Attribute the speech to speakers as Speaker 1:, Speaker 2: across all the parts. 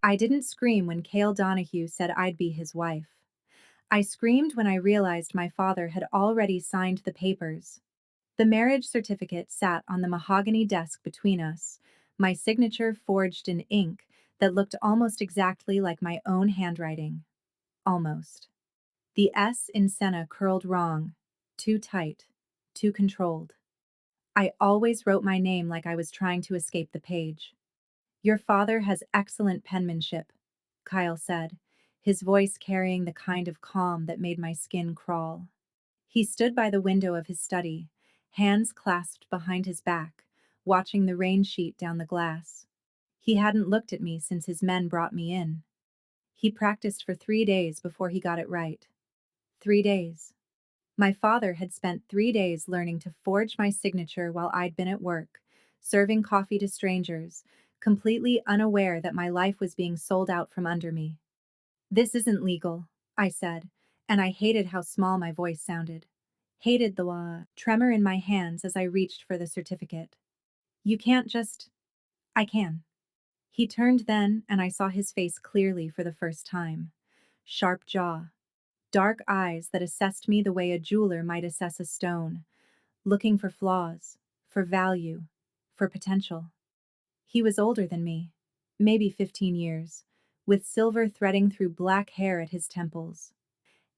Speaker 1: I didn't scream when Cale Donahue said I'd be his wife. I screamed when I realized my father had already signed the papers. The marriage certificate sat on the mahogany desk between us, my signature forged in ink that looked almost exactly like my own handwriting. Almost. The S in Senna curled wrong, too tight, too controlled. I always wrote my name like I was trying to escape the page. Your father has excellent penmanship, Kyle said, his voice carrying the kind of calm that made my skin crawl. He stood by the window of his study, hands clasped behind his back, watching the rain sheet down the glass. He hadn't looked at me since his men brought me in. He practiced for 3 days before he got it right. 3 days. My father had spent 3 days learning to forge my signature while I'd been at work, serving coffee to strangers, completely unaware that my life was being sold out from under me. This isn't legal, I said, and I hated how small my voice sounded. Hated the tremor in my hands as I reached for the certificate. You can't just. I can. He turned then, and I saw his face clearly for the first time. Sharp jaw, dark eyes that assessed me the way a jeweler might assess a stone, looking for flaws, for value, for potential. He was older than me, maybe 15 years, with silver threading through black hair at his temples.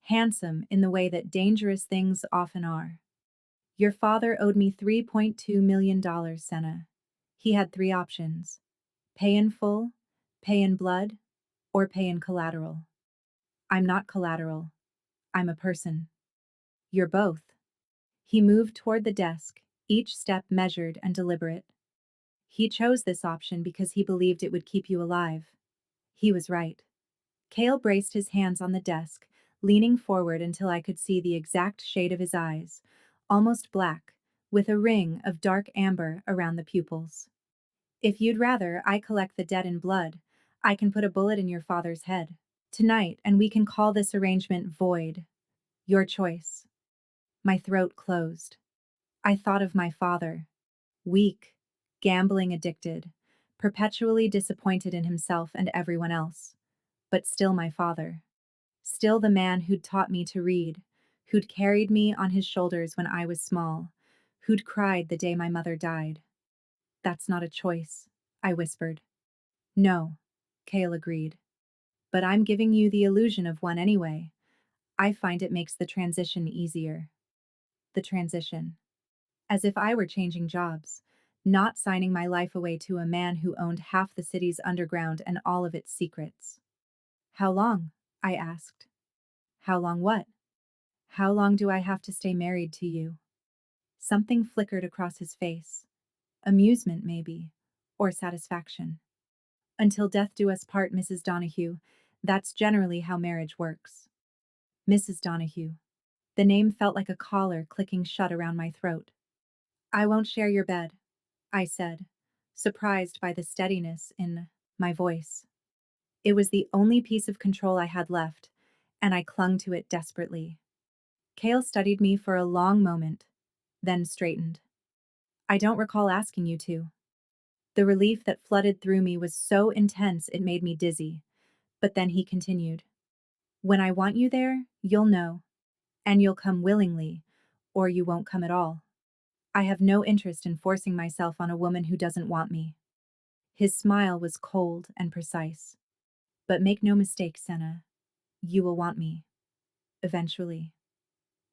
Speaker 1: Handsome in the way that dangerous things often are. Your father owed me $3.2 million, Senna. He had three options: pay in full, pay in blood, or pay in collateral. I'm not collateral. I'm a person. You're both. He moved toward the desk, each step measured and deliberate. He chose this option because he believed it would keep you alive. He was right. Cale braced his hands on the desk, leaning forward until I could see the exact shade of his eyes, almost black, with a ring of dark amber around the pupils. If you'd rather I collect the debt in blood, I can put a bullet in your father's head tonight, and we can call this arrangement void. Your choice. My throat closed. I thought of my father. Weak, gambling addicted, perpetually disappointed in himself and everyone else. But still my father. Still the man who'd taught me to read, who'd carried me on his shoulders when I was small, who'd cried the day my mother died. That's not a choice, I whispered. No, Cale agreed. But I'm giving you the illusion of one anyway. I find it makes the transition easier. The transition. As if I were changing jobs, not signing my life away to a man who owned half the city's underground and all of its secrets. How long? I asked. How long what? How long do I have to stay married to you? Something flickered across his face. Amusement, maybe, or satisfaction. Until death do us part, Mrs. Donahue. That's generally how marriage works. Mrs. Donahue. The name felt like a collar clicking shut around my throat. I won't share your bed, I said, surprised by the steadiness in my voice. It was the only piece of control I had left, and I clung to it desperately. Cale studied me for a long moment, then straightened. I don't recall asking you to. The relief that flooded through me was so intense it made me dizzy, but then he continued. When I want you there, you'll know, and you'll come willingly, or you won't come at all. I have no interest in forcing myself on a woman who doesn't want me. His smile was cold and precise. But make no mistake, Senna, you will want me. Eventually.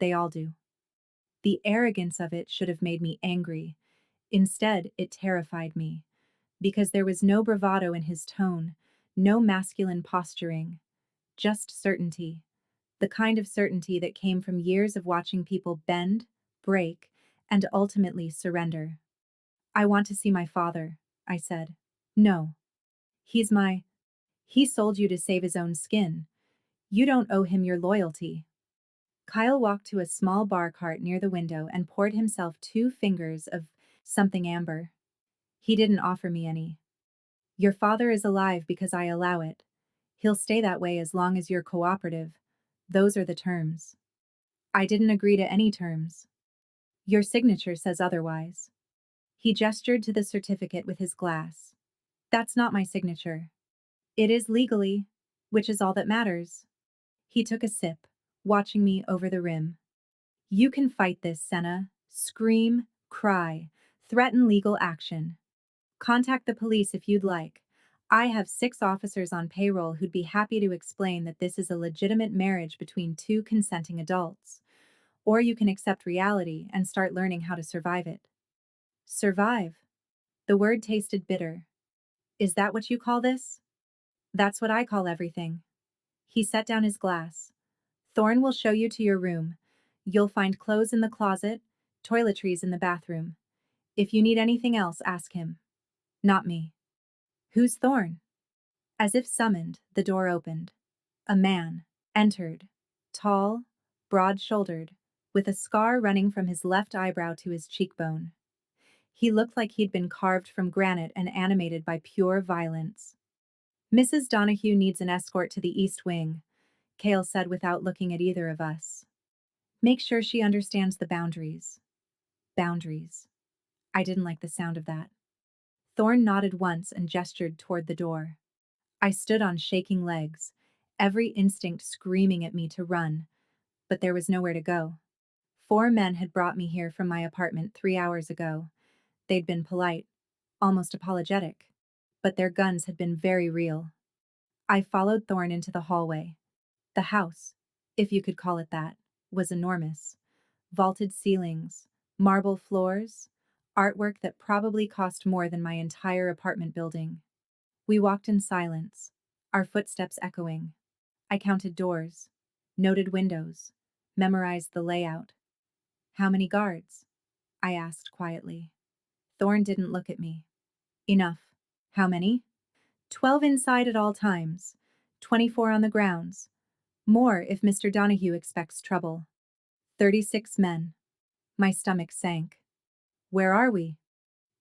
Speaker 1: They all do. The arrogance of it should have made me angry. Instead, it terrified me, because there was no bravado in his tone, no masculine posturing, just certainty, the kind of certainty that came from years of watching people bend, break, and ultimately surrender. I want to see my father, I said. No. He's my. He sold you to save his own skin. You don't owe him your loyalty. Kyle walked to a small bar cart near the window and poured himself 2 fingers of something amber. He didn't offer me any. Your father is alive because I allow it. He'll stay that way as long as you're cooperative. Those are the terms. I didn't agree to any terms. Your signature says otherwise. He gestured to the certificate with his glass. That's not my signature. It is legally, which is all that matters. He took a sip, watching me over the rim. You can fight this, Senna. Scream, cry, threaten legal action. Contact the police if you'd like. I have 6 officers on payroll who'd be happy to explain that this is a legitimate marriage between 2 consenting adults. Or you can accept reality and start learning how to survive it. Survive. The word tasted bitter. Is that what you call this? That's what I call everything. He set down his glass. Thorne will show you to your room. You'll find clothes in the closet, toiletries in the bathroom. If you need anything else, ask him. Not me. Who's Thorne? As if summoned, the door opened. A man entered, tall, broad-shouldered, with a scar running from his left eyebrow to his cheekbone. He looked like he'd been carved from granite and animated by pure violence. Mrs. Donahue needs an escort to the East Wing, Cale said without looking at either of us. Make sure she understands the boundaries. Boundaries. I didn't like the sound of that. Thorne nodded once and gestured toward the door. I stood on shaking legs, every instinct screaming at me to run, but there was nowhere to go. 4 men had brought me here from my apartment 3 hours ago. They'd been polite, almost apologetic, but their guns had been very real. I followed Thorne into the hallway. The house, if you could call it that, was enormous. Vaulted ceilings, marble floors, artwork that probably cost more than my entire apartment building. We walked in silence, our footsteps echoing. I counted doors, noted windows, memorized the layout. How many guards? I asked quietly. Thorne didn't look at me. Enough. How many? 12 inside at all times, 24 on the grounds. More if Mr. Donahue expects trouble. 36 men. My stomach sank. Where are we?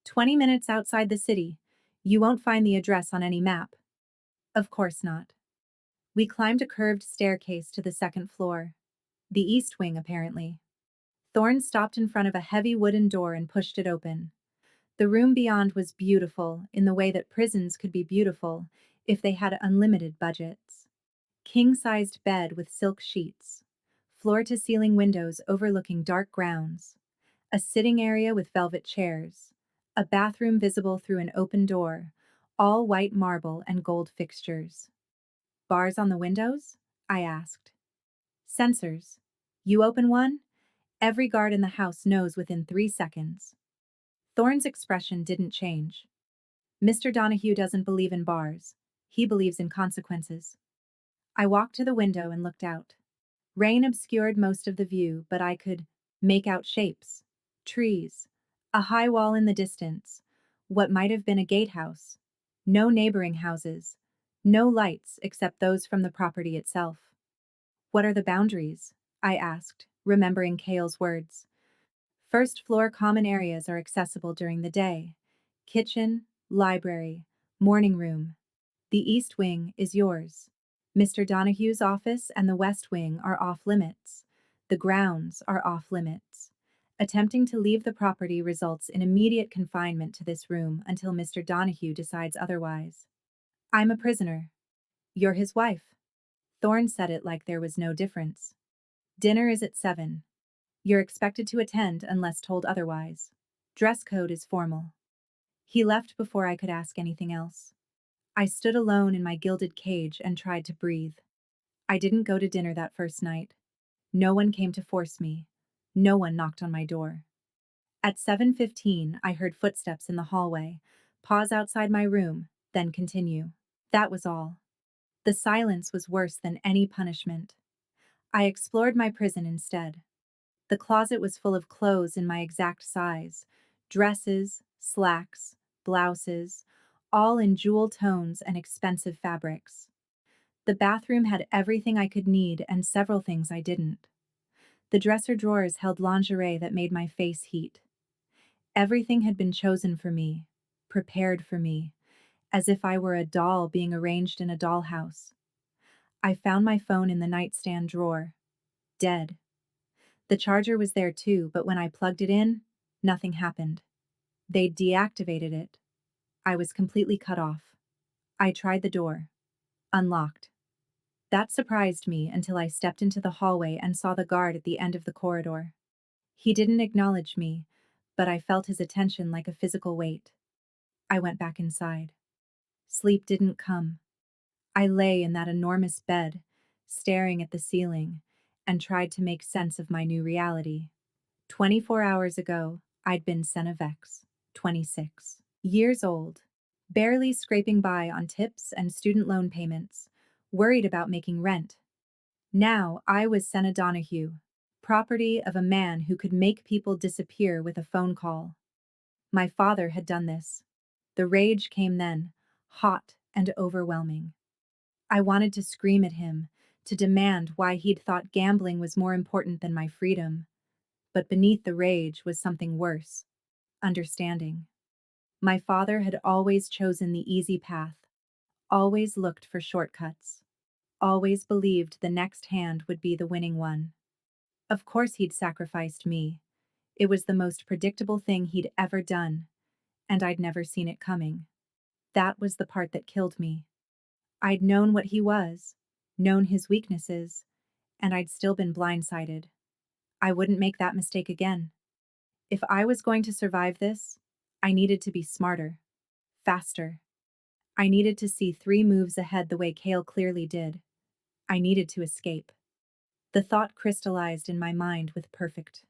Speaker 1: 20 minutes outside the city. You won't find the address on any map. Of course not. We climbed a curved staircase to the second floor. The East Wing, apparently. Thorne stopped in front of a heavy wooden door and pushed it open. The room beyond was beautiful in the way that prisons could be beautiful if they had unlimited budgets. King-sized bed with silk sheets, floor-to-ceiling windows overlooking dark grounds, a sitting area with velvet chairs, a bathroom visible through an open door, all white marble and gold fixtures. Bars on the windows? I asked. Sensors. You open one? Every guard in the house knows within 3 seconds. Thorne's expression didn't change. Mr. Donahue doesn't believe in bars. He believes in consequences. I walked to the window and looked out. Rain obscured most of the view, but I could make out shapes. Trees. A high wall in the distance. What might have been a gatehouse. No neighboring houses. No lights except those from the property itself. What are the boundaries? I asked, remembering Cale's words. First floor common areas are accessible during the day. Kitchen, library, morning room. The East Wing is yours. Mr. Donahue's office and the West Wing are off limits. The grounds are off limits. Attempting to leave the property results in immediate confinement to this room until Mr. Donahue decides otherwise. I'm a prisoner. You're his wife. Thorne said it like there was no difference. Dinner is at 7. You're expected to attend unless told otherwise. Dress code is formal. He left before I could ask anything else. I stood alone in my gilded cage and tried to breathe. I didn't go to dinner that first night. No one came to force me. No one knocked on my door. At 7:15, I heard footsteps in the hallway, pause outside my room, then continue. That was all. The silence was worse than any punishment. I explored my prison instead. The closet was full of clothes in my exact size, dresses, slacks, blouses, all in jewel tones and expensive fabrics. The bathroom had everything I could need and several things I didn't. The dresser drawers held lingerie that made my face heat. Everything had been chosen for me, prepared for me, as if I were a doll being arranged in a dollhouse. I found my phone in the nightstand drawer, dead. The charger was there too, but when I plugged it in, nothing happened. They'd deactivated it. I was completely cut off. I tried the door. Unlocked. That surprised me until I stepped into the hallway and saw the guard at the end of the corridor. He didn't acknowledge me, but I felt his attention like a physical weight. I went back inside. Sleep didn't come. I lay in that enormous bed, staring at the ceiling, and tried to make sense of my new reality. 24 hours ago, I'd been Cenevex, 26 years old, barely scraping by on tips and student loan payments, worried about making rent. Now I was Senna Donahue, property of a man who could make people disappear with a phone call. My father had done this. The rage came then, hot and overwhelming. I wanted to scream at him, to demand why he'd thought gambling was more important than my freedom. But beneath the rage was something worse: understanding. My father had always chosen the easy path, always looked for shortcuts, always believed the next hand would be the winning one. Of course he'd sacrificed me. It was the most predictable thing he'd ever done, and I'd never seen it coming. That was the part that killed me. I'd known what he was, known his weaknesses, and I'd still been blindsided. I wouldn't make that mistake again. If I was going to survive this, I needed to be smarter, faster. I needed to see 3 moves ahead the way Kale clearly did. I needed to escape. The thought crystallized in my mind with perfect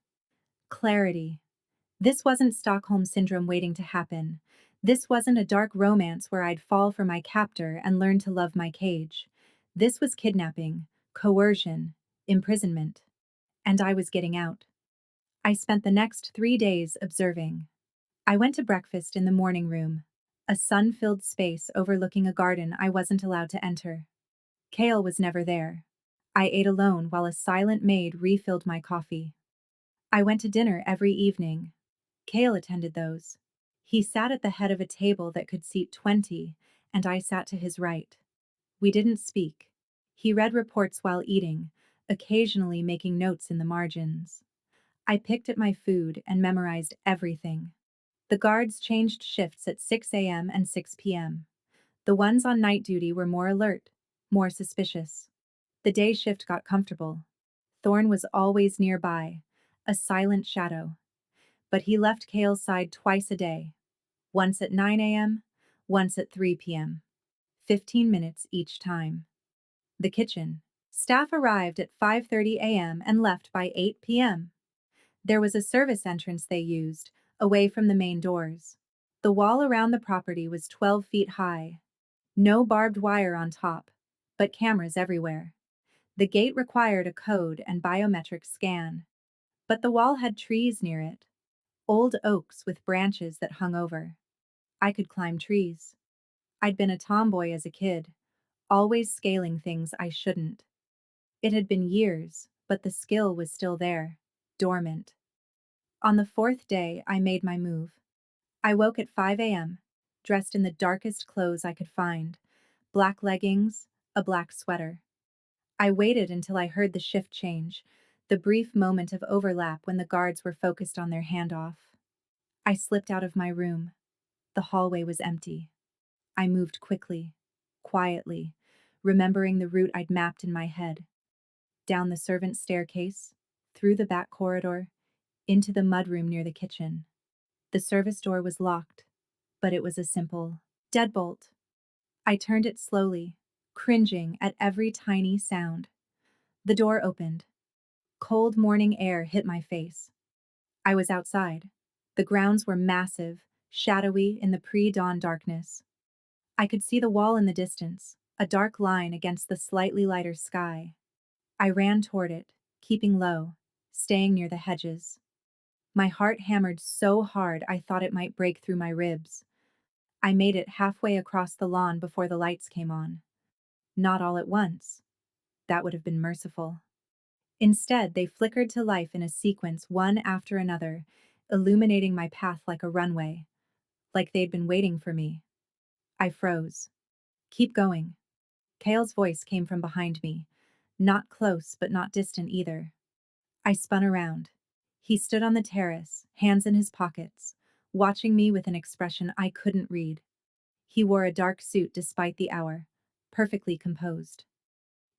Speaker 1: clarity. This wasn't Stockholm Syndrome waiting to happen. This wasn't a dark romance where I'd fall for my captor and learn to love my cage. This was kidnapping, coercion, imprisonment. And I was getting out. I spent the next 3 days observing. I went to breakfast in the morning room, a sun-filled space overlooking a garden I wasn't allowed to enter. Kale was never there. I ate alone while a silent maid refilled my coffee. I went to dinner every evening. Kale attended those. He sat at the head of a table that could seat 20, and I sat to his right. We didn't speak. He read reports while eating, occasionally making notes in the margins. I picked at my food and memorized everything. The guards changed shifts at 6 a.m. and 6 p.m. The ones on night duty were more alert, more suspicious. The day shift got comfortable. Thorne was always nearby, a silent shadow. But he left Kale's side twice a day, once at 9 a.m., once at 3 p.m. 15 minutes each time. The kitchen. Staff arrived at 5:30 a.m. and left by 8 p.m. There was a service entrance they used, away from the main doors. The wall around the property was 12 feet high. No barbed wire on top, but cameras everywhere. The gate required a code and biometric scan. But the wall had trees near it, old oaks with branches that hung over. I could climb trees. I'd been a tomboy as a kid, always scaling things I shouldn't. It had been years, but the skill was still there, dormant. On the 4th day, I made my move. I woke at 5 a.m., dressed in the darkest clothes I could find: black leggings, a black sweater. I waited until I heard the shift change, the brief moment of overlap when the guards were focused on their handoff. I slipped out of my room. The hallway was empty. I moved quickly, quietly, remembering the route I'd mapped in my head. Down the servants' staircase, through the back corridor, into the mudroom near the kitchen. The service door was locked, but it was a simple deadbolt. I turned it slowly, cringing at every tiny sound. The door opened. Cold morning air hit my face. I was outside. The grounds were massive, shadowy in the pre-dawn darkness. I could see the wall in the distance, a dark line against the slightly lighter sky. I ran toward it, keeping low, staying near the hedges. My heart hammered so hard I thought it might break through my ribs. I made it halfway across the lawn before the lights came on. Not all at once. That would have been merciful. Instead, they flickered to life in a sequence, one after another, illuminating my path like a runway, like they'd been waiting for me. I froze. "Keep going." Kale's voice came from behind me, not close but not distant either. I spun around. He stood on the terrace, hands in his pockets, watching me with an expression I couldn't read. He wore a dark suit despite the hour, perfectly composed.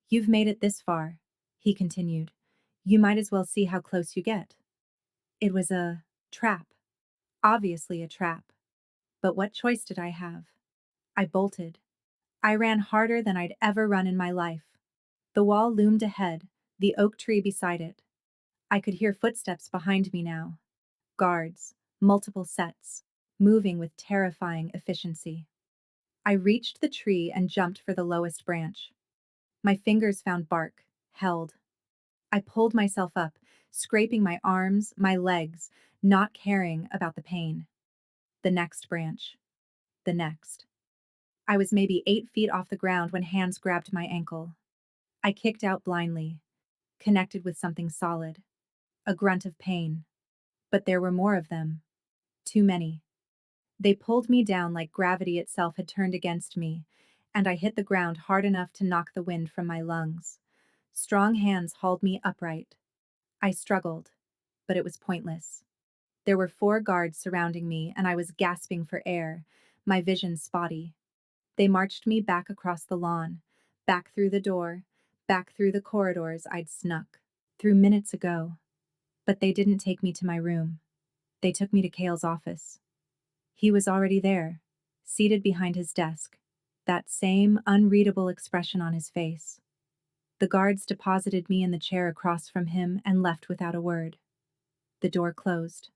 Speaker 1: You've made it this far, he continued. You might as well see how close you get. It was a trap. Obviously a trap. But what choice did I have? I bolted. I ran harder than I'd ever run in my life. The wall loomed ahead, the oak tree beside it. I could hear footsteps behind me now. Guards, multiple sets, moving with terrifying efficiency. I reached the tree and jumped for the lowest branch. My fingers found bark, held. I pulled myself up, scraping my arms, my legs, not caring about the pain. The next branch. The next. I was maybe 8 feet off the ground when hands grabbed my ankle. I kicked out blindly, connected with something solid. A grunt of pain. But there were more of them. Too many. They pulled me down like gravity itself had turned against me, and I hit the ground hard enough to knock the wind from my lungs. Strong hands hauled me upright. I struggled, but it was pointless. There were 4 guards surrounding me, and I was gasping for air, my vision spotty. They marched me back across the lawn, back through the door, back through the corridors I'd snuck through minutes ago. But they didn't take me to my room. They took me to Cale's office. He was already there, seated behind his desk, that same unreadable expression on his face. The guards deposited me in the chair across from him and left without a word. The door closed.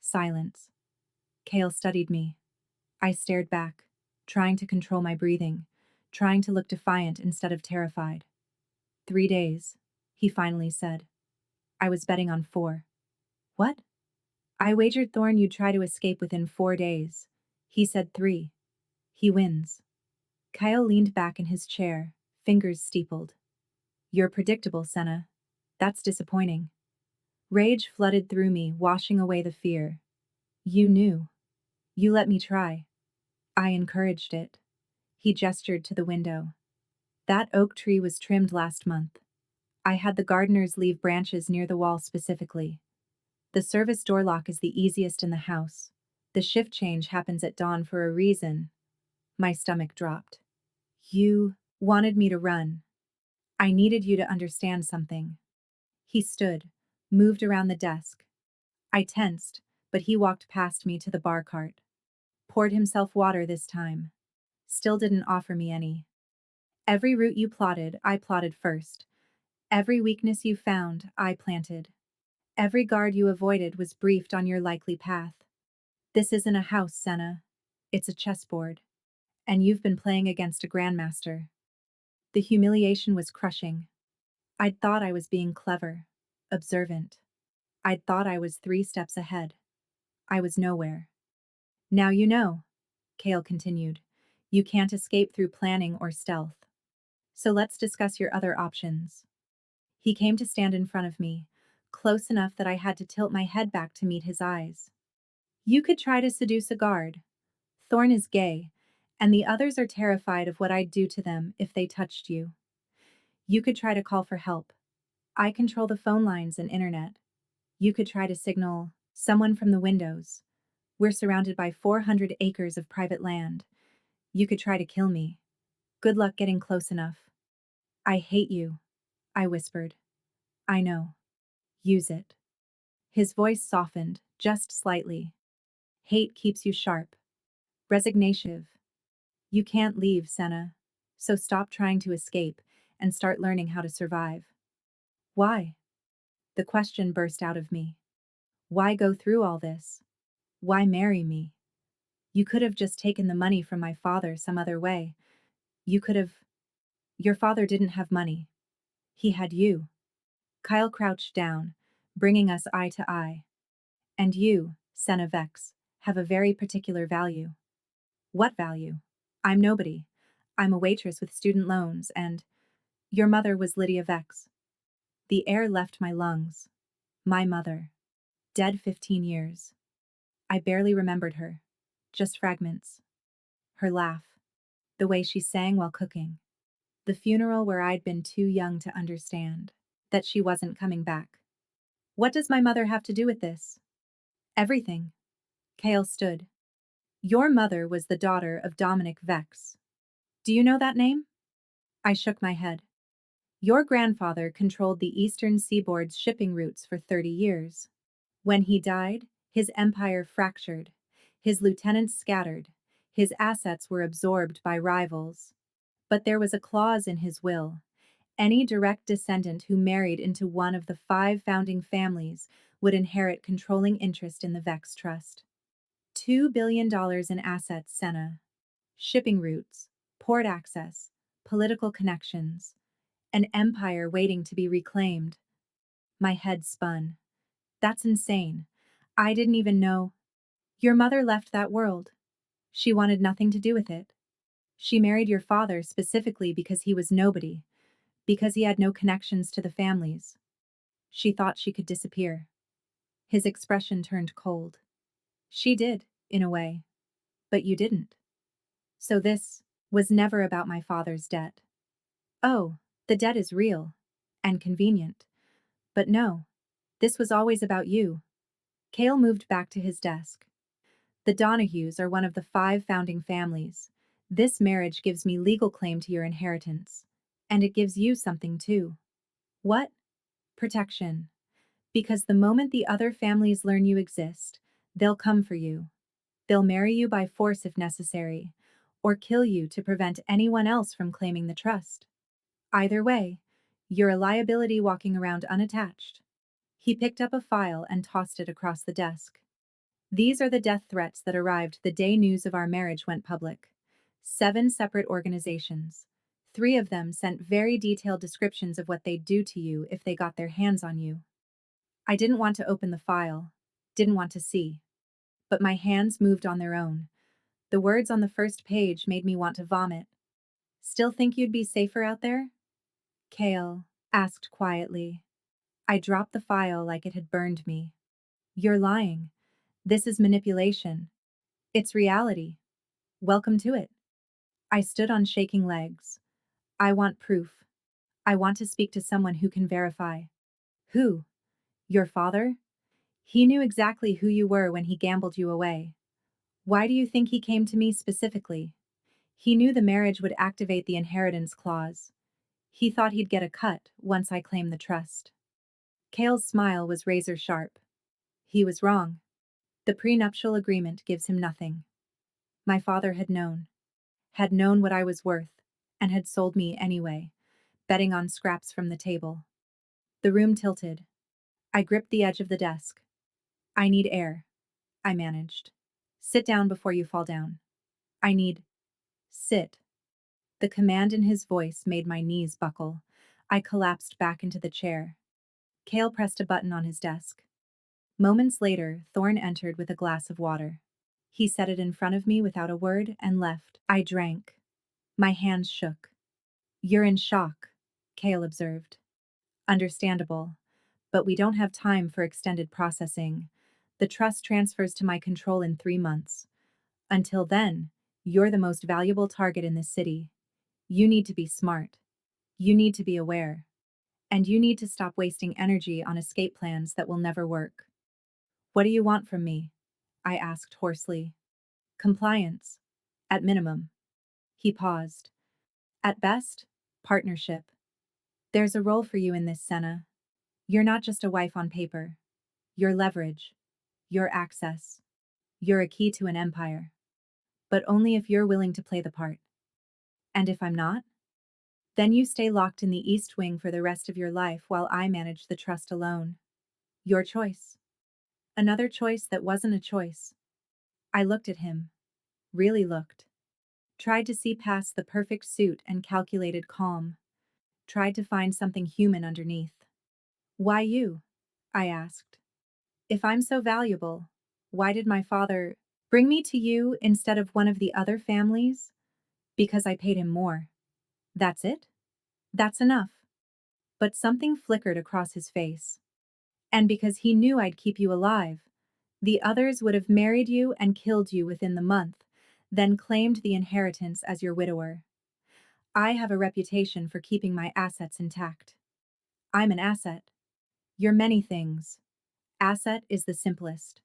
Speaker 1: Silence. Cale studied me. I stared back, trying to control my breathing, trying to look defiant instead of terrified. 3 days, he finally said. I was betting on 4. What? I wagered Thorne you'd try to escape within 4 days. He said 3. He wins. Kyle leaned back in his chair, fingers steepled. You're predictable, Senna. That's disappointing. Rage flooded through me, washing away the fear. You knew. You let me try. I encouraged it. He gestured to the window. That oak tree was trimmed last month. I had the gardeners leave branches near the wall specifically. The service door lock is the easiest in the house. The shift change happens at dawn for a reason. My stomach dropped. You wanted me to run. I needed you to understand something. He stood, moved around the desk. I tensed, but he walked past me to the bar cart. Poured himself water this time. Still didn't offer me any. Every route you plotted, I plotted first. Every weakness you found, I planted. Every guard you avoided was briefed on your likely path. This isn't a house, Senna. It's a chessboard. And you've been playing against a grandmaster. The humiliation was crushing. I'd thought I was being clever, observant. I'd thought I was 3 steps ahead. I was nowhere. Now you know, Cale continued. You can't escape through planning or stealth. So let's discuss your other options. He came to stand in front of me, close enough that I had to tilt my head back to meet his eyes. You could try to seduce a guard. Thorne is gay, and the others are terrified of what I'd do to them if they touched you. You could try to call for help. I control the phone lines and internet. You could try to signal someone from the windows. We're surrounded by 400 acres of private land. You could try to kill me. Good luck getting close enough. I hate you, I whispered. I know. Use it. His voice softened, just slightly. Hate keeps you sharp. Resignation. You can't leave, Senna. So stop trying to escape and start learning how to survive. Why? The question burst out of me. Why go through all this? Why marry me? You could have just taken the money from my father some other way. You could have. Your father didn't have money. He had you. Kyle crouched down, bringing us eye to eye. And you, Senna Vex, have a very particular value. What value? I'm nobody. I'm a waitress with student loans, and your mother was Lydia Vex. The air left my lungs. My mother. Dead 15 years. I barely remembered her. Just fragments. Her laugh. The way she sang while cooking. The funeral where I'd been too young to understand that she wasn't coming back. What does my mother have to do with this? Everything. Cale stood. Your mother was the daughter of Dominic Vex. Do you know that name? I shook my head. Your grandfather controlled the eastern seaboard's shipping routes for 30 years. When he died, his empire fractured, his lieutenants scattered, his assets were absorbed by rivals. But there was a clause in his will. Any direct descendant who married into one of the 5 founding families would inherit controlling interest in the Vex Trust. $2 billion in assets, Senna. Shipping routes, port access, political connections, an empire waiting to be reclaimed. My head spun. That's insane. I didn't even know. Your mother left that world. She wanted nothing to do with it. She married your father specifically because he was nobody, because he had no connections to the families. She thought she could disappear. His expression turned cold. She did, in a way. But you didn't. So this was never about my father's debt. Oh, the debt is real. And convenient. But no, this was always about you. Cale moved back to his desk. The Donahues are one of the 5 founding families. This marriage gives me legal claim to your inheritance. And it gives you something too. What? Protection. Because the moment the other families learn you exist, they'll come for you. They'll marry you by force if necessary, or kill you to prevent anyone else from claiming the trust. Either way, you're a liability walking around unattached. He picked up a file and tossed it across the desk. These are the death threats that arrived the day news of our marriage went public. 7 separate organizations. 3 of them sent very detailed descriptions of what they'd do to you if they got their hands on you. I didn't want to open the file, didn't want to see. But my hands moved on their own. The words on the first page made me want to vomit. Still think you'd be safer out there? Cale asked quietly. I dropped the file like it had burned me. You're lying. This is manipulation. It's reality. Welcome to it. I stood on shaking legs. I want proof. I want to speak to someone who can verify. Who? Your father? He knew exactly who you were when he gambled you away. Why do you think he came to me specifically? He knew the marriage would activate the inheritance clause. He thought he'd get a cut once I claimed the trust. Cale's smile was razor sharp. He was wrong. The prenuptial agreement gives him nothing. My father had known what I was worth, and had sold me anyway, betting on scraps from the table. The room tilted. I gripped the edge of the desk. I need air, I managed. Sit down before you fall down. I need. Sit. The command in his voice made my knees buckle. I collapsed back into the chair. Cale pressed a button on his desk. Moments later, Thorne entered with a glass of water. He set it in front of me without a word and left. I drank. My hands shook. You're in shock, Cale observed. Understandable. But we don't have time for extended processing. The trust transfers to my control in 3 months. Until then, you're the most valuable target in this city. You need to be smart. You need to be aware. And you need to stop wasting energy on escape plans that will never work. What do you want from me? I asked hoarsely. Compliance. At minimum. He paused. At best, partnership. There's a role for you in this, Senna. You're not just a wife on paper. You're leverage. You're access. You're a key to an empire. But only if you're willing to play the part. And if I'm not? Then you stay locked in the East Wing for the rest of your life while I manage the trust alone. Your choice. Another choice that wasn't a choice. I looked at him. Really looked. Tried to see past the perfect suit and calculated calm. Tried to find something human underneath. Why you? I asked. If I'm so valuable, why did my father bring me to you instead of one of the other families? Because I paid him more. That's it? That's enough. But something flickered across his face. And because he knew I'd keep you alive, the others would have married you and killed you within the month, then claimed the inheritance as your widower. I have a reputation for keeping my assets intact. I'm an asset. You're many things. Asset is the simplest.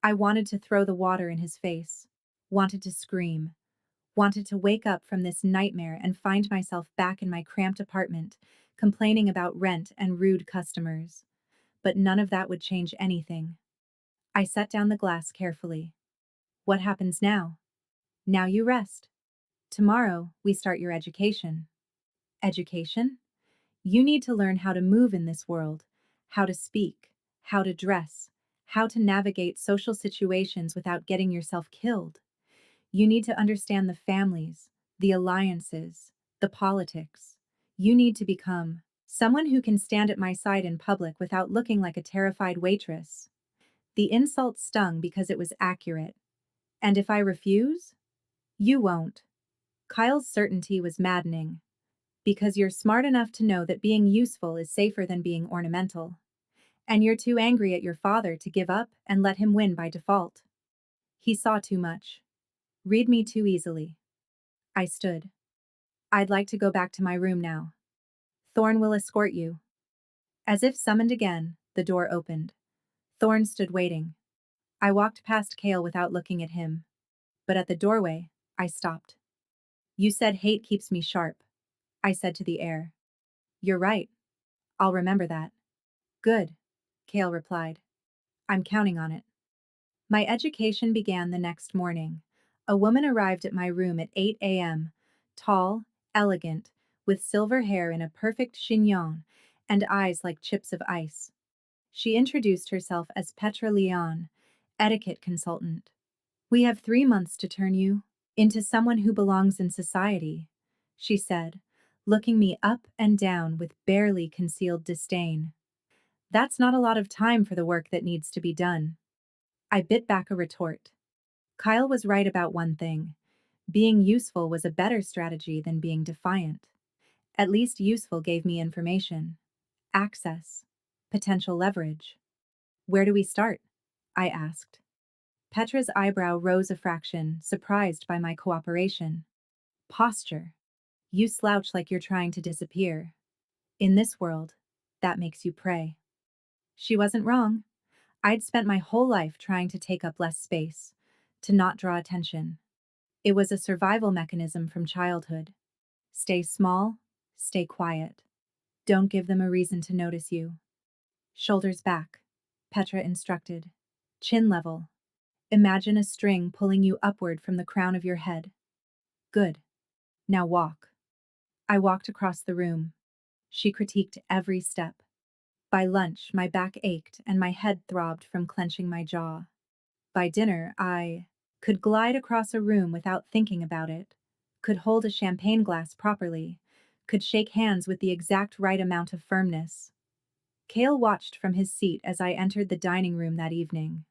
Speaker 1: I wanted to throw the water in his face, wanted to scream, Wanted to wake up from this nightmare and find myself back in my cramped apartment, complaining about rent and rude customers. But none of that would change anything. I set down the glass carefully. What happens now? Now you rest. Tomorrow, we start your education. Education? You need to learn how to move in this world, how to speak, how to dress, how to navigate social situations without getting yourself killed. You need to understand the families, the alliances, the politics. You need to become someone who can stand at my side in public without looking like a terrified waitress. The insult stung because it was accurate. And if I refuse? You won't. Kyle's certainty was maddening. Because you're smart enough to know that being useful is safer than being ornamental. And you're too angry at your father to give up and let him win by default. He saw too much. Read me too easily. I stood. I'd like to go back to my room now. Thorn will escort you. As if summoned again, the door opened. Thorn stood waiting. I walked past Kale without looking at him. But at the doorway, I stopped. You said hate keeps me sharp, I said to the air. You're right. I'll remember that. Good, Kale replied. I'm counting on it. My education began the next morning. A woman arrived at my room at 8 a.m., tall, elegant, with silver hair in a perfect chignon and eyes like chips of ice. She introduced herself as Petra Leon, etiquette consultant. We have 3 months to turn you into someone who belongs in society, she said, looking me up and down with barely concealed disdain. That's not a lot of time for the work that needs to be done. I bit back a retort. Kyle was right about one thing. Being useful was a better strategy than being defiant. At least useful gave me information, access, potential leverage. Where do we start? I asked. Petra's eyebrow rose a fraction, surprised by my cooperation. Posture. You slouch like you're trying to disappear. In this world, that makes you prey. She wasn't wrong. I'd spent my whole life trying to take up less space, to not draw attention. It was a survival mechanism from childhood. Stay small, stay quiet. Don't give them a reason to notice you. Shoulders back, Petra instructed. Chin level. Imagine a string pulling you upward from the crown of your head. Good. Now walk. I walked across the room. She critiqued every step. By lunch, my back ached and my head throbbed from clenching my jaw. By dinner, I could glide across a room without thinking about it, could hold a champagne glass properly, could shake hands with the exact right amount of firmness. Kale watched from his seat as I entered the dining room that evening.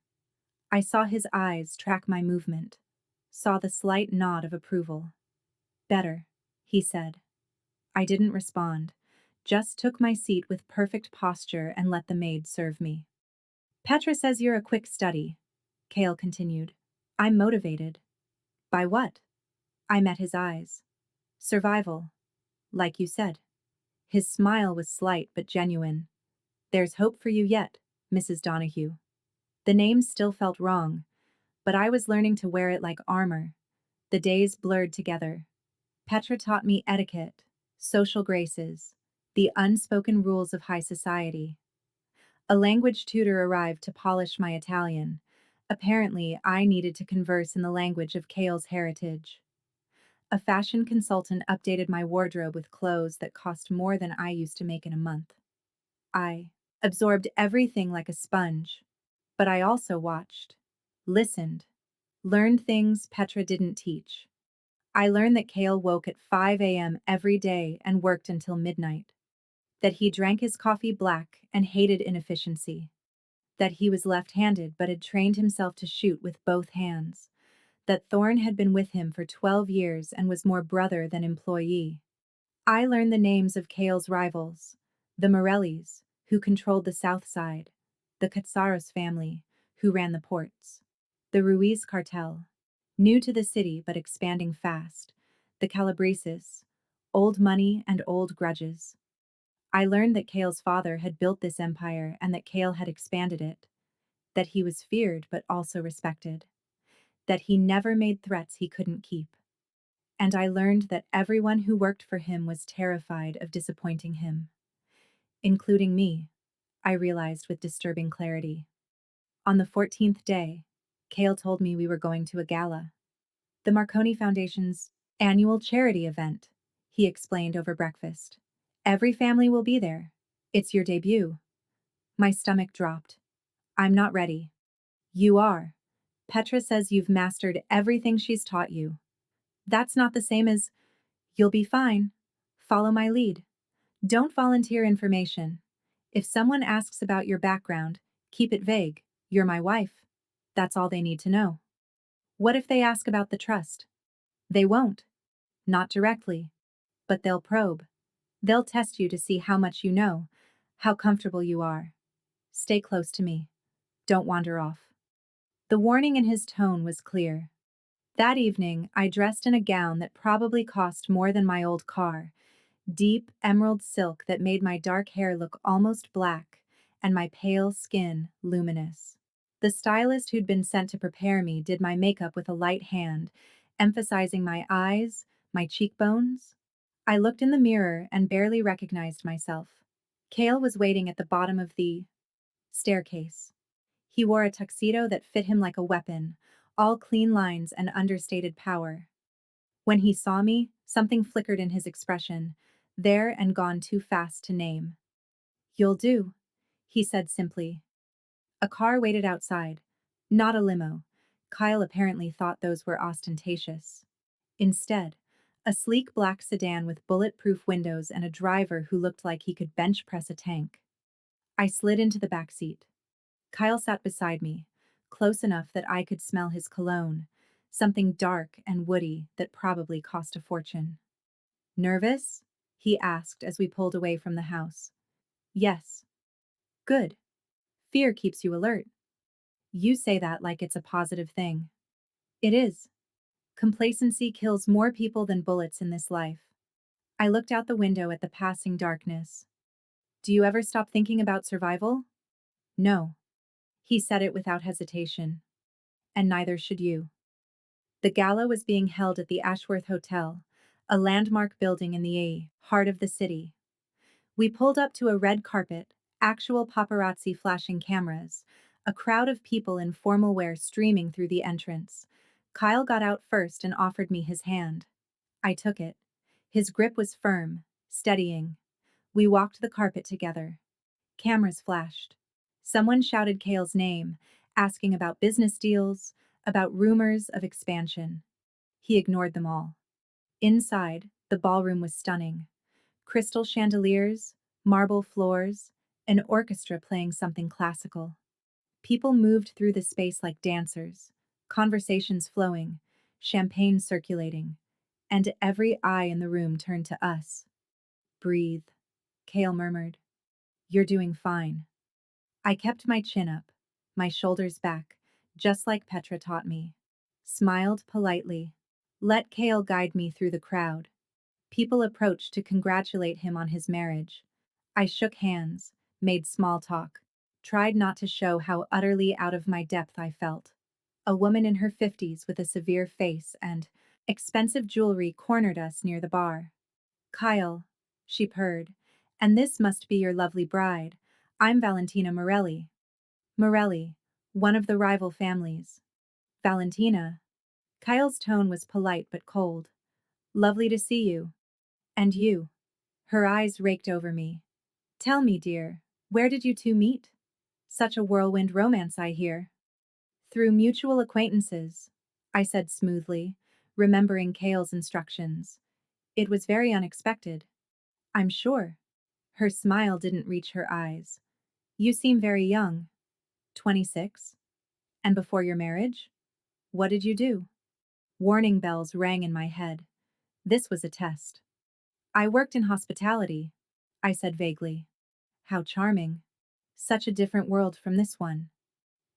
Speaker 1: I saw his eyes track my movement, saw the slight nod of approval. Better, he said. I didn't respond, just took my seat with perfect posture and let the maid serve me. Petra says you're a quick study, Kale continued. I'm motivated. By what? I met his eyes. Survival. Like you said. His smile was slight but genuine. There's hope for you yet, Mrs. Donahue. The name still felt wrong, but I was learning to wear it like armor. The days blurred together. Petra taught me etiquette, social graces, the unspoken rules of high society. A language tutor arrived to polish my Italian. Apparently, I needed to converse in the language of Kale's heritage. A fashion consultant updated my wardrobe with clothes that cost more than I used to make in a month. I absorbed everything like a sponge, but I also watched, listened, learned things Petra didn't teach. I learned that Kale woke at 5 a.m. every day and worked until midnight, that he drank his coffee black and hated inefficiency, that he was left-handed but had trained himself to shoot with both hands, that Thorne had been with him for 12 years and was more brother than employee. I learned the names of Kale's rivals, the Morellis, who controlled the South Side, the Katsaros family, who ran the ports, the Ruiz cartel, new to the city but expanding fast, the Calabreses, old money and old grudges. I learned that Kale's father had built this empire and that Kale had expanded it, that he was feared but also respected, that he never made threats he couldn't keep. and I learned that everyone who worked for him was terrified of disappointing him, including me, I realized with disturbing clarity. On the 14th day, Kale told me we were going to a gala. The Marconi Foundation's annual charity event, he explained over breakfast. Every family will be there. It's your debut. My stomach dropped. I'm not ready. You are. Petra says you've mastered everything she's taught you. That's not the same as, you'll be fine. Follow my lead. Don't volunteer information. If someone asks about your background, keep it vague. You're my wife. That's all they need to know. What if they ask about the trust? They won't. Not directly. But they'll probe. They'll test you to see how much you know, how comfortable you are. Stay close to me. Don't wander off. The warning in his tone was clear. That evening, I dressed in a gown that probably cost more than my old car, deep emerald silk that made my dark hair look almost black and my pale skin luminous. The stylist who'd been sent to prepare me did my makeup with a light hand, emphasizing my eyes, my cheekbones. I looked in the mirror and barely recognized myself. Kale was waiting at the bottom of the staircase. He wore a tuxedo that fit him like a weapon, all clean lines and understated power. When he saw me, something flickered in his expression, there and gone too fast to name. You'll do, he said simply. A car waited outside. Not a limo. Kyle apparently thought those were ostentatious. Instead, a sleek black sedan with bulletproof windows and a driver who looked like he could bench press a tank. I slid into the back seat. Kyle sat beside me, close enough that I could smell his cologne, something dark and woody that probably cost a fortune. Nervous? He asked as we pulled away from the house. Yes. Good. Fear keeps you alert. You say that like it's a positive thing. It is. Complacency kills more people than bullets in this life. I looked out the window at the passing darkness. Do you ever stop thinking about survival? No. He said it without hesitation. And neither should you. The gala was being held at the Ashworth Hotel, a landmark building in the heart of the city. We pulled up to a red carpet, actual paparazzi flashing cameras, a crowd of people in formal wear streaming through the entrance. Kyle got out first and offered me his hand. I took it. His grip was firm, steadying. We walked the carpet together. Cameras flashed. Someone shouted Kale's name, asking about business deals, about rumors of expansion. He ignored them all. Inside, the ballroom was stunning. Crystal chandeliers, marble floors, an orchestra playing something classical. People moved through the space like dancers, conversations flowing, champagne circulating, and every eye in the room turned to us. Breathe, Kale murmured. You're doing fine. I kept my chin up, my shoulders back, just like Petra taught me. Smiled politely. Let Kale guide me through the crowd. People approached to congratulate him on his marriage. I shook hands, made small talk, tried not to show how utterly out of my depth I felt. A woman in her 50s with a severe face and expensive jewelry cornered us near the bar. Kyle, she purred, and this must be your lovely bride. I'm Valentina Morelli. Morelli, one of the rival families. Valentina. Kyle's tone was polite but cold. Lovely to see you. And you. Her eyes raked over me. Tell me, dear, where did you two meet? Such a whirlwind romance, I hear. Through mutual acquaintances, I said smoothly, remembering Kale's instructions. It was very unexpected. I'm sure. Her smile didn't reach her eyes. You seem very young. 26? And before your marriage? What did you do? Warning bells rang in my head. This was a test. I worked in hospitality, I said vaguely. How charming. Such a different world from this one.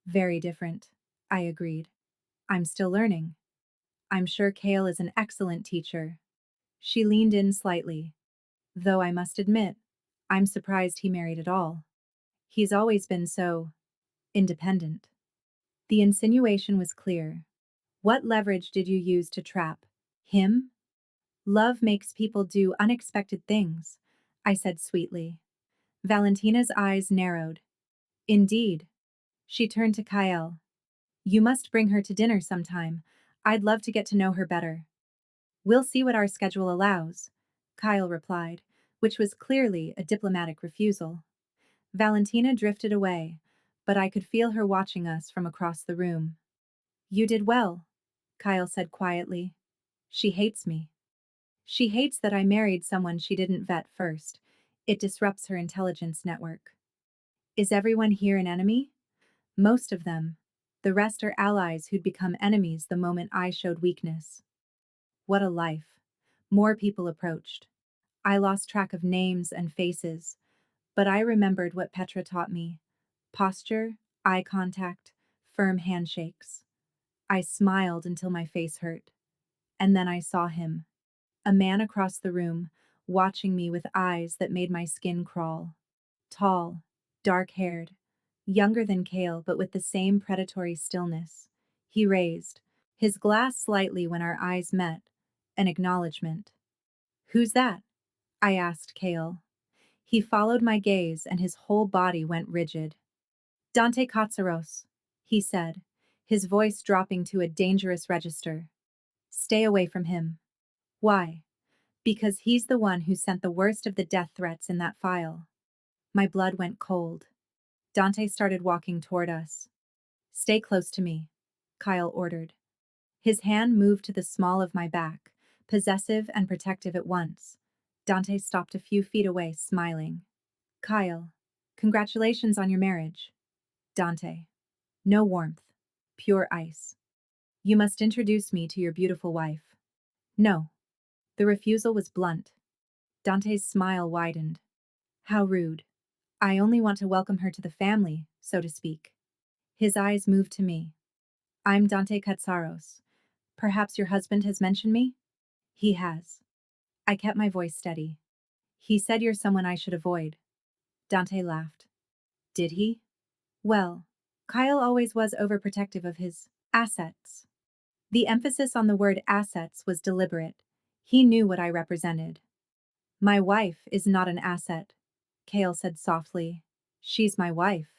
Speaker 1: Very different, I agreed. I'm still learning. I'm sure Kale is an excellent teacher. She leaned in slightly. Though I must admit, I'm surprised he married at all. He's always been so independent. The insinuation was clear. What leverage did you use to trap him? Love makes people do unexpected things, I said sweetly. Valentina's eyes narrowed. Indeed. She turned to Kyle. You must bring her to dinner sometime. I'd love to get to know her better. We'll see what our schedule allows, Kyle replied, which was clearly a diplomatic refusal. Valentina drifted away, but I could feel her watching us from across the room. You did well, Kyle said quietly. She hates me. She hates that I married someone she didn't vet first. It disrupts her intelligence network. Is everyone here an enemy? Most of them. The rest are allies who'd become enemies the moment I showed weakness. What a life. More people approached. I lost track of names and faces, but I remembered what Petra taught me: posture, eye contact, firm handshakes. I smiled until my face hurt. And then I saw him. A man across the room, watching me with eyes that made my skin crawl. Tall, dark-haired, younger than Kale but with the same predatory stillness. He raised his glass slightly when our eyes met, an acknowledgement. Who's that? I asked Kale. He followed my gaze and his whole body went rigid. Dante Katsaros, he said, his voice dropping to a dangerous register. Stay away from him. Why? Because he's the one who sent the worst of the death threats in that file. My blood went cold. Dante started walking toward us. Stay close to me, Kyle ordered. His hand moved to the small of my back, possessive and protective at once. Dante stopped a few feet away, smiling. Kyle, congratulations on your marriage. Dante. No warmth. Pure ice. You must introduce me to your beautiful wife. No. The refusal was blunt. Dante's smile widened. How rude. I only want to welcome her to the family, so to speak. His eyes moved to me. I'm Dante Katsaros. Perhaps your husband has mentioned me? He has. I kept my voice steady. He said you're someone I should avoid. Dante laughed. Did he? Well, Kyle always was overprotective of his assets. The emphasis on the word assets was deliberate. He knew what I represented. My wife is not an asset, Kale said softly. She's my wife,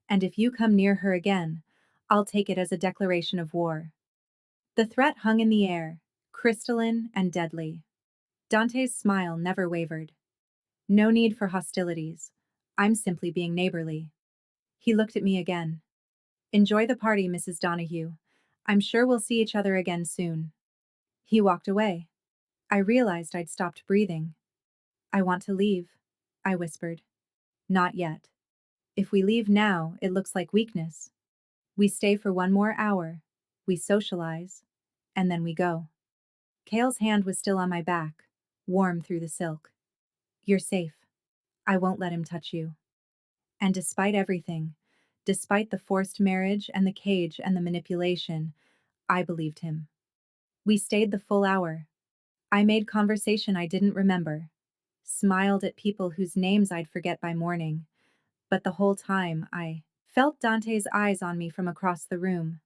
Speaker 1: and if you come near her again, I'll take it as a declaration of war. The threat hung in the air, crystalline and deadly. Dante's smile never wavered. No need for hostilities. I'm simply being neighborly. He looked at me again. Enjoy the party, Mrs. Donahue. I'm sure we'll see each other again soon. He walked away. I realized I'd stopped breathing. I want to leave, I whispered. Not yet. If we leave now, it looks like weakness. We stay for one more hour, we socialize, and then we go. Kale's hand was still on my back, warm through the silk. You're safe. I won't let him touch you. And despite everything, despite the forced marriage and the cage and the manipulation, I believed him. We stayed the full hour. I made conversation I didn't remember, smiled at people whose names I'd forget by morning, but the whole time I felt Dante's eyes on me from across the room.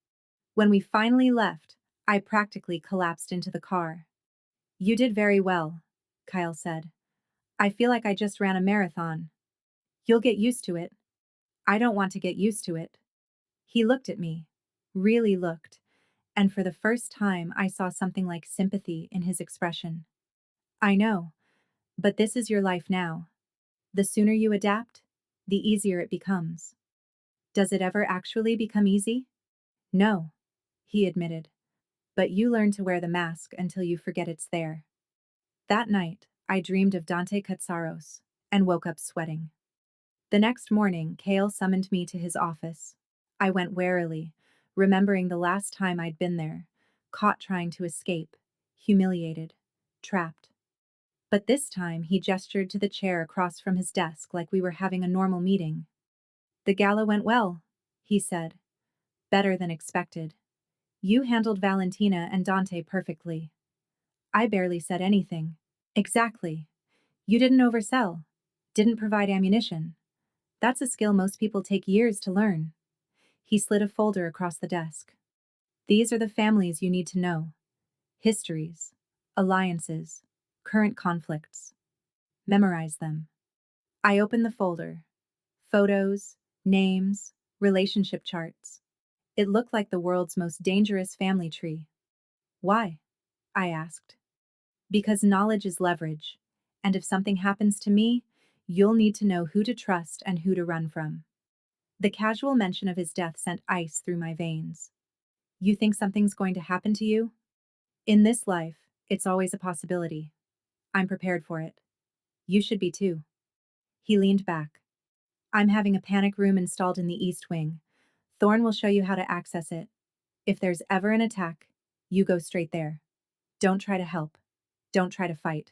Speaker 1: When we finally left, I practically collapsed into the car. You did very well, Kyle said. I feel like I just ran a marathon. You'll get used to it. I don't want to get used to it. He looked at me, really looked, and for the first time I saw something like sympathy in his expression. I know, but this is your life now. The sooner you adapt, the easier it becomes. Does it ever actually become easy? No, he admitted. But you learn to wear the mask until you forget it's there. That night, I dreamed of Dante Katsaros and woke up sweating. The next morning, Kale summoned me to his office. I went warily, remembering the last time I'd been there, caught trying to escape, humiliated, trapped. But this time he gestured to the chair across from his desk like we were having a normal meeting. The gala went well, he said. Better than expected. You handled Valentina and Dante perfectly. I barely said anything. Exactly. You didn't oversell. Didn't provide ammunition. That's a skill most people take years to learn. He slid a folder across the desk. These are the families you need to know. Histories. alliances, current conflicts. Memorize them. I opened the folder. Photos, names, relationship charts. It looked like the world's most dangerous family tree. Why? I asked. Because knowledge is leverage, and if something happens to me, you'll need to know who to trust and who to run from. The casual mention of his death sent ice through my veins. You think something's going to happen to you? In this life, it's always a possibility. I'm prepared for it. You should be too. He leaned back. I'm having a panic room installed in the East Wing. Thorn will show you how to access it. If there's ever an attack, you go straight there. Don't try to help. Don't try to fight.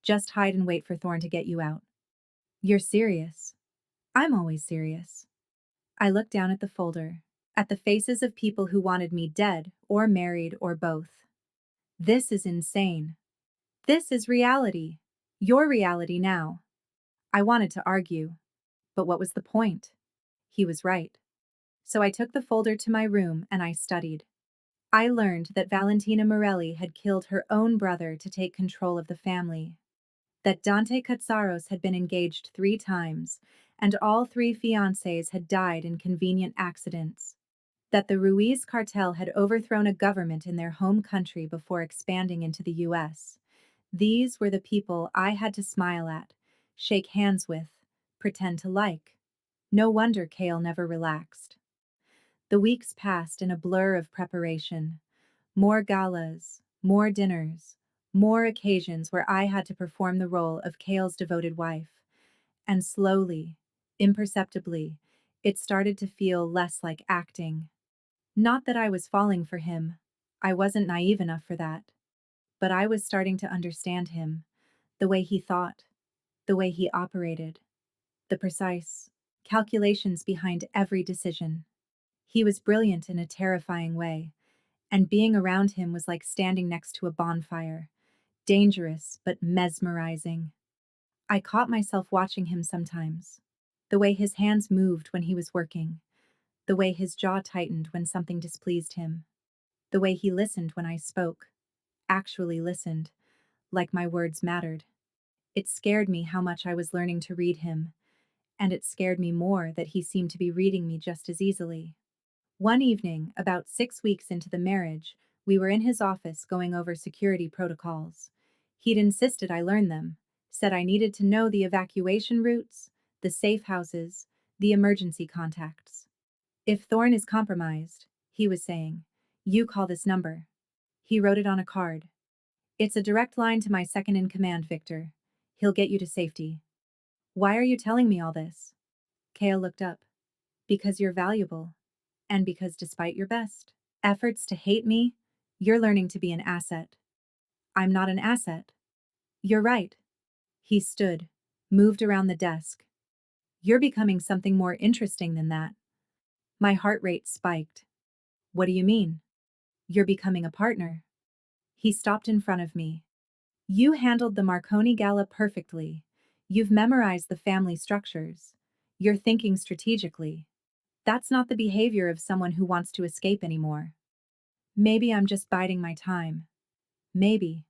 Speaker 1: Just hide and wait for Thorn to get you out. You're serious. I'm always serious. I looked down at the folder, at the faces of people who wanted me dead or married or both. This is insane. This is reality. Your reality now. I wanted to argue, but what was the point? He was right. So I took the folder to my room and I studied. I learned that Valentina Morelli had killed her own brother to take control of the family, that Dante Katsaros had been engaged 3 times, and all 3 fiancés had died in convenient accidents, that the Ruiz cartel had overthrown a government in their home country before expanding into the US. These were the people I had to smile at, shake hands with, pretend to like. No wonder Kale never relaxed. The weeks passed in a blur of preparation. More galas, more dinners, more occasions where I had to perform the role of Kale's devoted wife. And slowly, imperceptibly, it started to feel less like acting. Not that I was falling for him. I wasn't naive enough for that. But I was starting to understand him, the way he thought, the way he operated, the precise calculations behind every decision. He was brilliant in a terrifying way, and being around him was like standing next to a bonfire, dangerous but mesmerizing. I caught myself watching him sometimes, the way his hands moved when he was working, the way his jaw tightened when something displeased him, the way he listened when I spoke, actually listened, like my words mattered. It scared me how much I was learning to read him, and it scared me more that he seemed to be reading me just as easily. One evening, about 6 weeks into the marriage, we were in his office going over security protocols. He'd insisted I learn them, said I needed to know the evacuation routes, the safe houses, the emergency contacts. If Thorn is compromised, he was saying, you call this number. He wrote it on a card. It's a direct line to my second in command, Victor. He'll get you to safety. Why are you telling me all this? Kale looked up. Because you're valuable. And because despite your best efforts to hate me, you're learning to be an asset. I'm not an asset. You're right. He stood, moved around the desk. You're becoming something more interesting than that. My heart rate spiked. What do you mean? You're becoming a partner. He stopped in front of me. You handled the Marconi Gala perfectly. You've memorized the family structures. You're thinking strategically. That's not the behavior of someone who wants to escape anymore. Maybe I'm just biding my time. Maybe.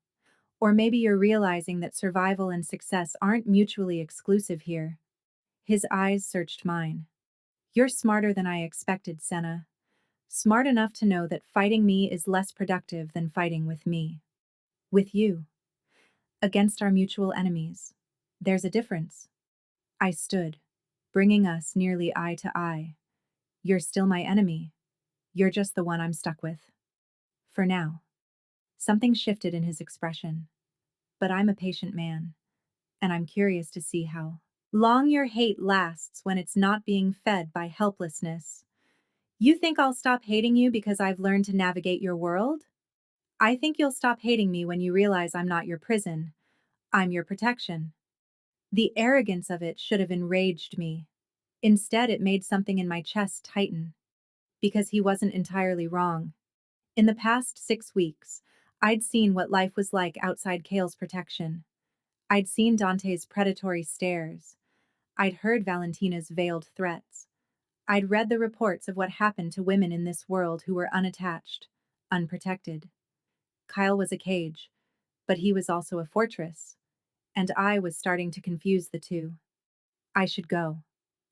Speaker 1: Or maybe you're realizing that survival and success aren't mutually exclusive here. His eyes searched mine. You're smarter than I expected, Senna. Smart enough to know that fighting me is less productive than fighting with me. With you. Against our mutual enemies. There's a difference. I stood, bringing us nearly eye to eye. You're still my enemy. You're just the one I'm stuck with. For now. Something shifted in his expression. But I'm a patient man, and I'm curious to see how long your hate lasts when it's not being fed by helplessness. You think I'll stop hating you because I've learned to navigate your world? I think you'll stop hating me when you realize I'm not your prison. I'm your protection. The arrogance of it should have enraged me. Instead, it made something in my chest tighten. Because he wasn't entirely wrong. In the past 6 weeks, I'd seen what life was like outside Kale's protection. I'd seen Dante's predatory stares. I'd heard Valentina's veiled threats. I'd read the reports of what happened to women in this world who were unattached, unprotected. Kyle was a cage, but he was also a fortress, and I was starting to confuse the two. I should go,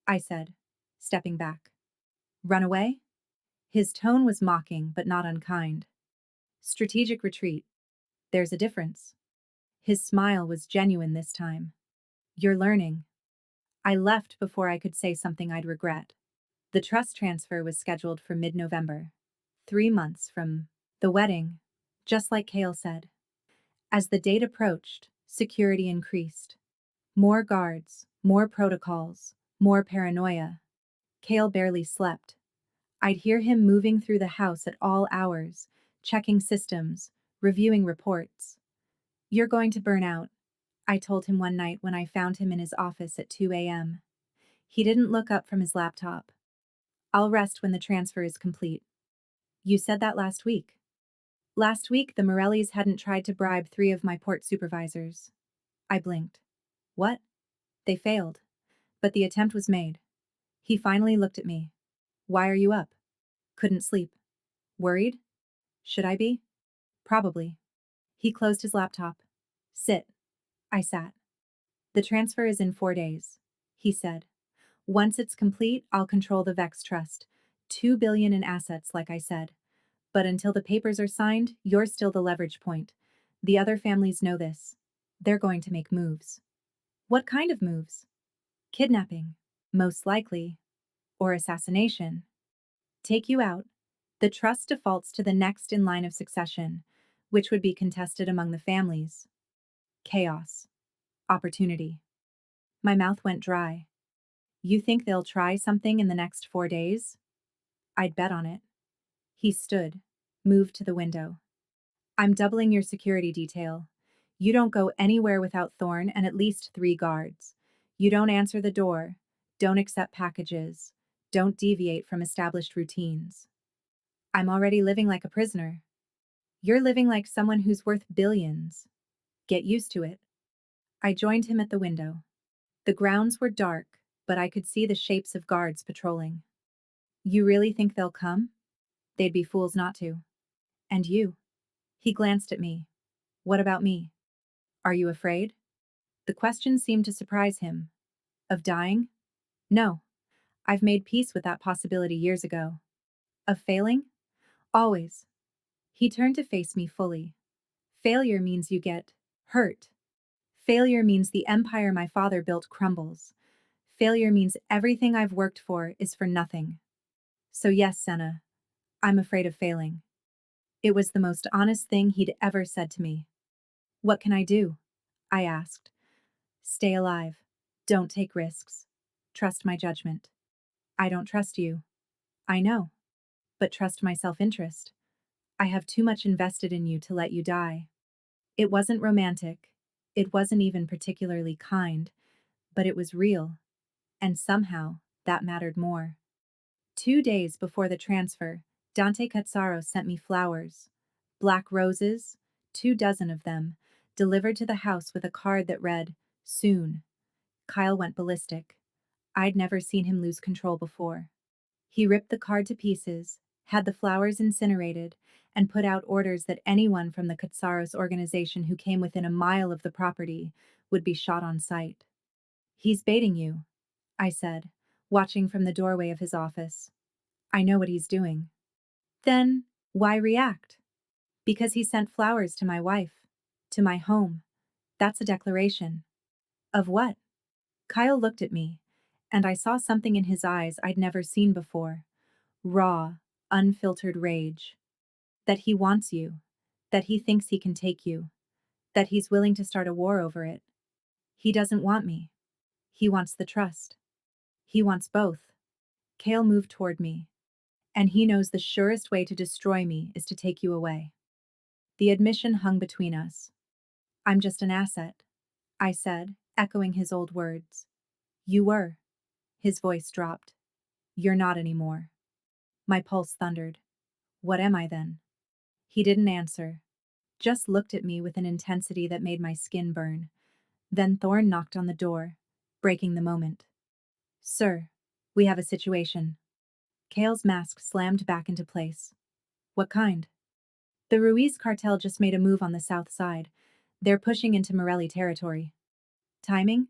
Speaker 1: I said, stepping back. Run away? His tone was mocking but not unkind. Strategic retreat. There's a difference. His smile was genuine this time. You're learning. I left before I could say something I'd regret. The trust transfer was scheduled for mid-November, 3 months from the wedding, just like Kale said. As the date approached, security increased. More guards, more protocols, more paranoia. Kale barely slept. I'd hear him moving through the house at all hours, checking systems, reviewing reports. You're going to burn out, I told him one night when I found him in his office at 2 a.m. He didn't look up from his laptop. I'll rest when the transfer is complete. You said that last week. Last week, the Morellis hadn't tried to bribe 3 of my port supervisors. I blinked. What? They failed. But the attempt was made. He finally looked at me. Why are you up? Couldn't sleep. Worried? Should I be? Probably. He closed his laptop. Sit. I sat. The transfer is in 4 days, he said. Once it's complete, I'll control the Vex Trust. 2 billion in assets, like I said. But until the papers are signed, you're still the leverage point. The other families know this. They're going to make moves. What kind of moves? Kidnapping, most likely. Or assassination. Take you out. The trust defaults to the next in line of succession, which would be contested among the families. Chaos. Opportunity. My mouth went dry. You think they'll try something in the next 4 days? I'd bet on it. He stood, moved to the window. I'm doubling your security detail. You don't go anywhere without Thorn and at least 3 guards. You don't answer the door, don't accept packages, don't deviate from established routines. I'm already living like a prisoner. You're living like someone who's worth billions. Get used to it. I joined him at the window. The grounds were dark, but I could see the shapes of guards patrolling. You really think they'll come? They'd be fools not to. And you? He glanced at me. What about me? Are you afraid? The question seemed to surprise him. Of dying? No. I've made peace with that possibility years ago. Of failing? Always. He turned to face me fully. Failure means you get hurt. Failure means the empire my father built crumbles. Failure means everything I've worked for is for nothing. So yes, Senna, I'm afraid of failing. It was the most honest thing he'd ever said to me. What can I do? I asked. Stay alive. Don't take risks. Trust my judgment. I don't trust you. I know. But trust my self-interest. I have too much invested in you to let you die. It wasn't romantic. It wasn't even particularly kind, but it was real. And somehow, that mattered more. 2 days before the transfer, Dante Cazzaro sent me flowers. Black roses, 24 of them, delivered to the house with a card that read, Soon. Kyle went ballistic. I'd never seen him lose control before. He ripped the card to pieces, had the flowers incinerated, and put out orders that anyone from the Katsaros organization who came within a mile of the property would be shot on sight. He's baiting you, I said, watching from the doorway of his office. I know what he's doing. Then, why react? Because he sent flowers to my wife, to my home. That's a declaration. Of what? Kyle looked at me, and I saw something in his eyes I'd never seen before. Raw, unfiltered rage. That he wants you. That he thinks he can take you. That he's willing to start a war over it. He doesn't want me. He wants the trust. He wants both. Kale moved toward me. And he knows the surest way to destroy me is to take you away. The admission hung between us. I'm just an asset, I said, echoing his old words. You were. His voice dropped. You're not anymore. My pulse thundered. What am I then? He didn't answer, just looked at me with an intensity that made my skin burn. Then Thorne knocked on the door, breaking the moment. Sir, we have a situation. Kale's mask slammed back into place. What kind? The Ruiz cartel just made a move on the south side. They're pushing into Morelli territory. Timing?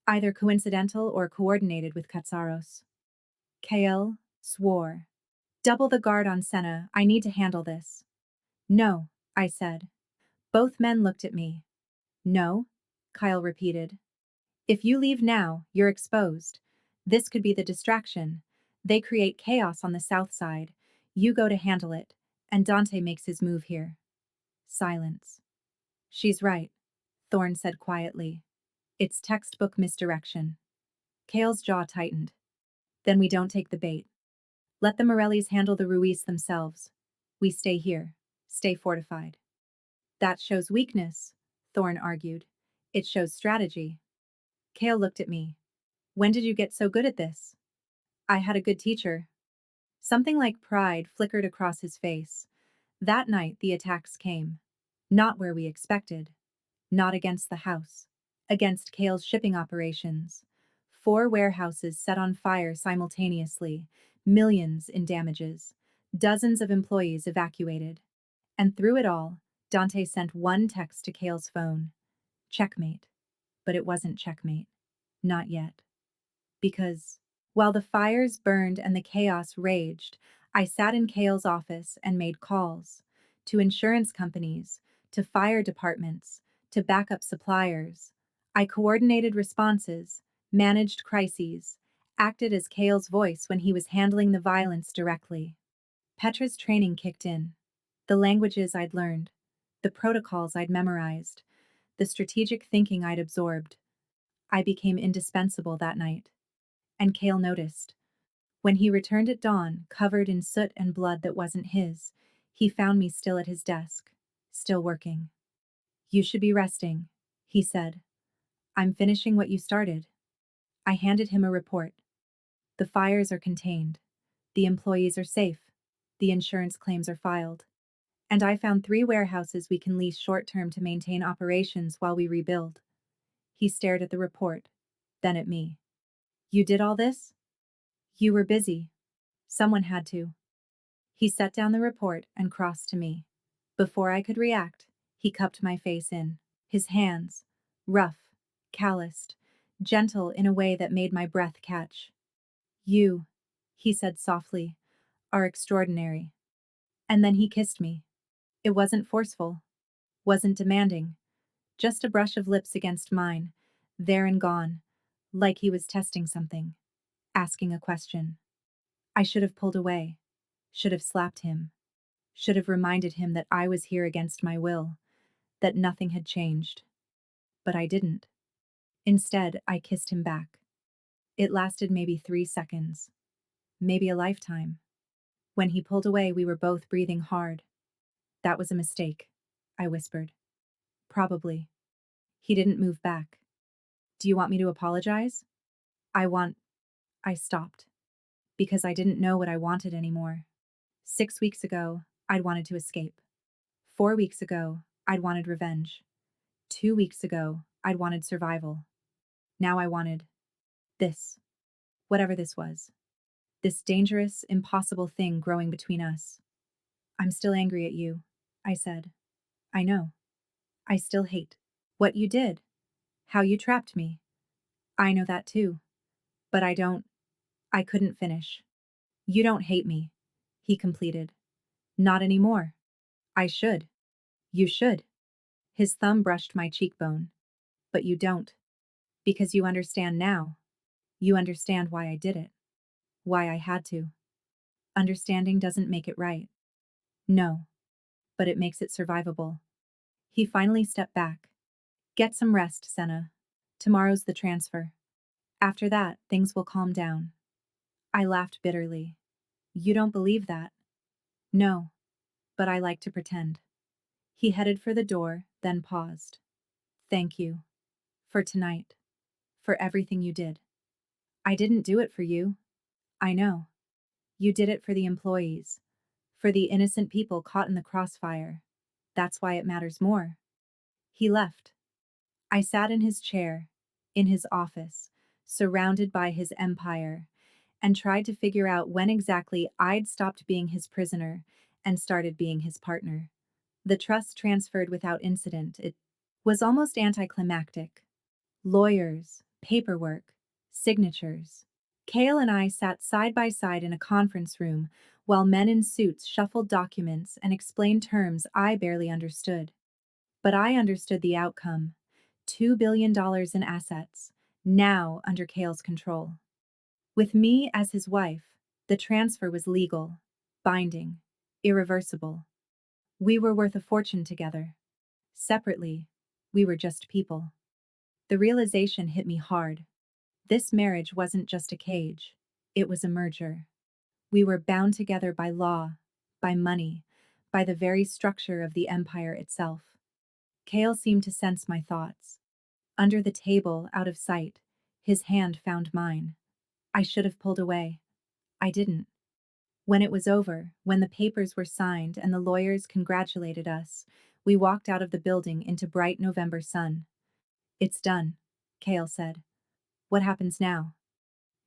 Speaker 1: Either coincidental or coordinated with Katsaros. Kale swore. Double the guard on Senna, I need to handle this. No, I said. Both men looked at me. No, Kyle repeated. If you leave now, you're exposed. This could be the distraction. They create chaos on the south side. You go to handle it, and Dante makes his move here. Silence. She's right, Thorne said quietly. It's textbook misdirection. Kale's jaw tightened. Then we don't take the bait. Let the Morellis handle the Ruiz themselves. We stay here. Stay fortified. That shows weakness, Thorne argued. It shows strategy. Kale looked at me. When did you get so good at this? I had a good teacher. Something like pride flickered across his face. That night the attacks came. Not where we expected. Not against the house. Against Kale's shipping operations. 4 warehouses set on fire simultaneously, millions in damages, dozens of employees evacuated. And through it all, Dante sent one text to Kale's phone. Checkmate. But it wasn't checkmate. Not yet. Because, while the fires burned and the chaos raged, I sat in Kale's office and made calls. To insurance companies, to fire departments, to backup suppliers. I coordinated responses, managed crises, acted as Kale's voice when he was handling the violence directly. Petra's training kicked in. The languages I'd learned, the protocols I'd memorized, the strategic thinking I'd absorbed. I became indispensable that night. And Kale noticed. When he returned at dawn, covered in soot and blood that wasn't his, he found me still at his desk, still working. You should be resting, he said. I'm finishing what you started. I handed him a report. The fires are contained. The employees are safe. The insurance claims are filed. And I found 3 warehouses we can lease short-term to maintain operations while we rebuild. He stared at the report, then at me. You did all this? You were busy. Someone had to. He set down the report and crossed to me. Before I could react, he cupped my face in. His hands, rough, calloused, gentle in a way that made my breath catch. You, he said softly, are extraordinary. And then he kissed me. It wasn't forceful, wasn't demanding, just a brush of lips against mine, there and gone, like he was testing something, asking a question. I should have pulled away, should have slapped him, should have reminded him that I was here against my will, that nothing had changed. But I didn't. Instead, I kissed him back. It lasted maybe 3 seconds, maybe a lifetime. When he pulled away, we were both breathing hard. That was a mistake, I whispered. Probably. He didn't move back. Do you want me to apologize? I want. I stopped. Because I didn't know what I wanted anymore. 6 weeks ago, I'd wanted to escape. 4 weeks ago, I'd wanted revenge. 2 weeks ago, I'd wanted survival. Now I wanted this. Whatever this was. This dangerous, impossible thing growing between us. I'm still angry at you, I said. I know. I still hate what you did. How you trapped me. I know that too. But I couldn't finish. You don't hate me, he completed. Not anymore. I should. You should. His thumb brushed my cheekbone. But you don't. Because you understand now. You understand why I did it. Why I had to. Understanding doesn't make it right. No. But it makes it survivable. He finally stepped back. Get some rest, Senna. Tomorrow's the transfer. After that, things will calm down. I laughed bitterly. You don't believe that? No. But I like to pretend. He headed for the door, then paused. Thank you. For tonight. For everything you did. I didn't do it for you. I know. You did it for the employees. For the innocent people caught in the crossfire. That's why it matters more. He left. I sat in his chair, in his office, surrounded by his empire, and tried to figure out when exactly I'd stopped being his prisoner and started being his partner. The trust transferred without incident. It was almost anticlimactic. Lawyers, paperwork, signatures. Kale and I sat side by side in a conference room while men in suits shuffled documents and explained terms I barely understood. But I understood the outcome. $2 billion in assets, now under Kale's control. With me as his wife, the transfer was legal, binding, irreversible. We were worth a fortune together. Separately, we were just people. The realization hit me hard. This marriage wasn't just a cage, it was a merger. We were bound together by law, by money, by the very structure of the empire itself. Kale seemed to sense my thoughts. Under the table, out of sight, his hand found mine. I should have pulled away. I didn't. When it was over, when the papers were signed and the lawyers congratulated us, we walked out of the building into bright November sun. It's done, Kale said. What happens now?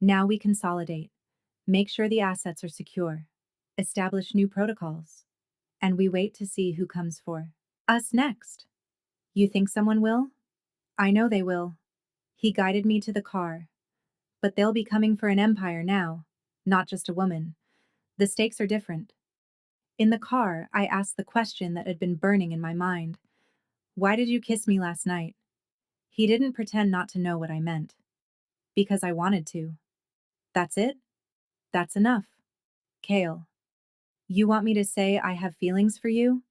Speaker 1: Now we consolidate, make sure the assets are secure, establish new protocols, and we wait to see who comes for us next. You think someone will? I know they will. He guided me to the car. But they'll be coming for an empire now, not just a woman. The stakes are different. In the car, I asked the question that had been burning in my mind. Why did you kiss me last night? He didn't pretend not to know what I meant. Because I wanted to. That's it? That's enough. Kale. You want me to say I have feelings for you?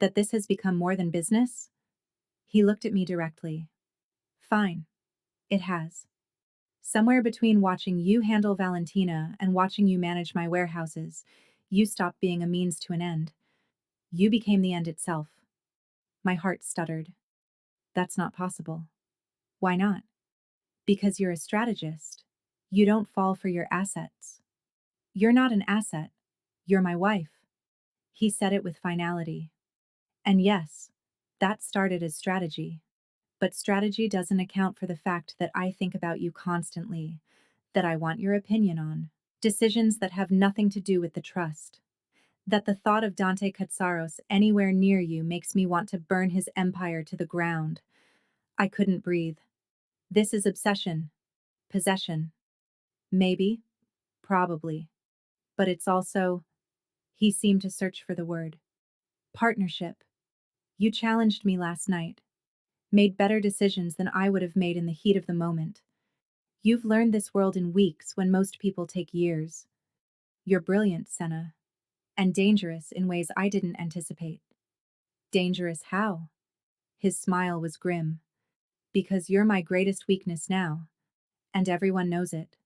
Speaker 1: That this has become more than business? He looked at me directly. Fine. It has. Somewhere between watching you handle Valentina and watching you manage my warehouses, you stopped being a means to an end. You became the end itself. My heart stuttered. That's not possible. Why not? Because you're a strategist. You don't fall for your assets. You're not an asset. You're my wife. He said it with finality. And yes, that started as strategy. But strategy doesn't account for the fact that I think about you constantly, that I want your opinion on decisions that have nothing to do with the trust. That the thought of Dante Katsaros anywhere near you makes me want to burn his empire to the ground. I couldn't breathe. This is obsession. Possession. Maybe. Probably. But it's also. He seemed to search for the word. Partnership. You challenged me last night. Made better decisions than I would have made in the heat of the moment. You've learned this world in weeks when most people take years. You're brilliant, Senna. And dangerous in ways I didn't anticipate. Dangerous how? His smile was grim. Because you're my greatest weakness now. And everyone knows it.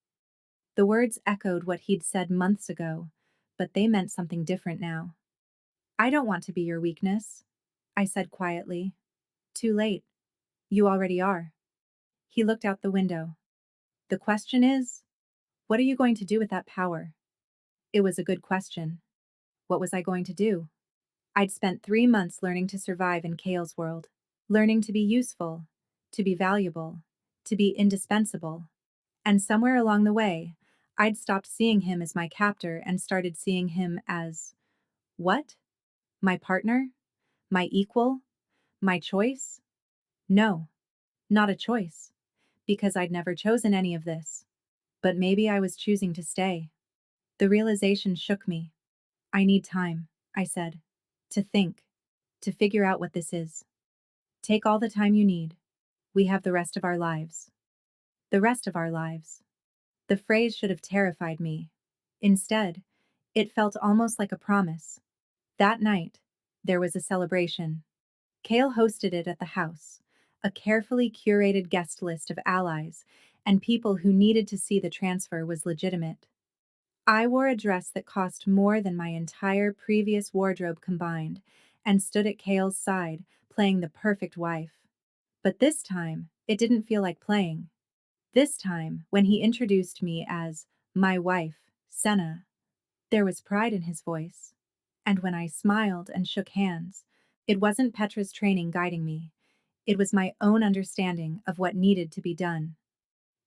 Speaker 1: The words echoed what he'd said months ago, but they meant something different now. I don't want to be your weakness, I said quietly. Too late. You already are. He looked out the window. The question is, what are you going to do with that power? It was a good question. What was I going to do? I'd spent 3 months learning to survive in Kale's world, learning to be useful, to be valuable, to be indispensable. And somewhere along the way, I'd stopped seeing him as my captor and started seeing him as what? My partner? My equal? My choice? No, not a choice, because I'd never chosen any of this. But maybe I was choosing to stay. The realization shook me. I need time, I said, to think, to figure out what this is. Take all the time you need. We have the rest of our lives. The rest of our lives. The phrase should have terrified me. Instead, it felt almost like a promise. That night, there was a celebration. Kale hosted it at the house, a carefully curated guest list of allies and people who needed to see the transfer was legitimate. I wore a dress that cost more than my entire previous wardrobe combined and stood at Kale's side, playing the perfect wife. But this time, it didn't feel like playing. This time, when he introduced me as my wife, Senna, there was pride in his voice. And when I smiled and shook hands, it wasn't Petra's training guiding me. It was my own understanding of what needed to be done.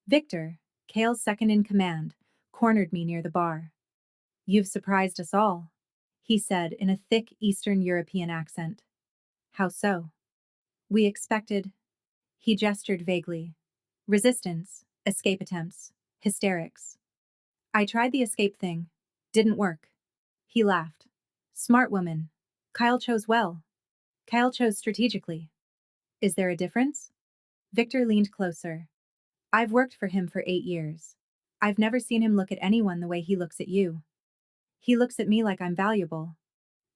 Speaker 1: Victor, Kale's second in command, cornered me near the bar. You've surprised us all, he said in a thick Eastern European accent. How so? We expected, he gestured vaguely. Resistance, escape attempts, hysterics. I tried the escape thing. Didn't work. He laughed. Smart woman. Kyle chose well. Kyle chose strategically. Is there a difference? Victor leaned closer. I've worked for him for 8 years. I've never seen him look at anyone the way he looks at you. He looks at me like I'm valuable.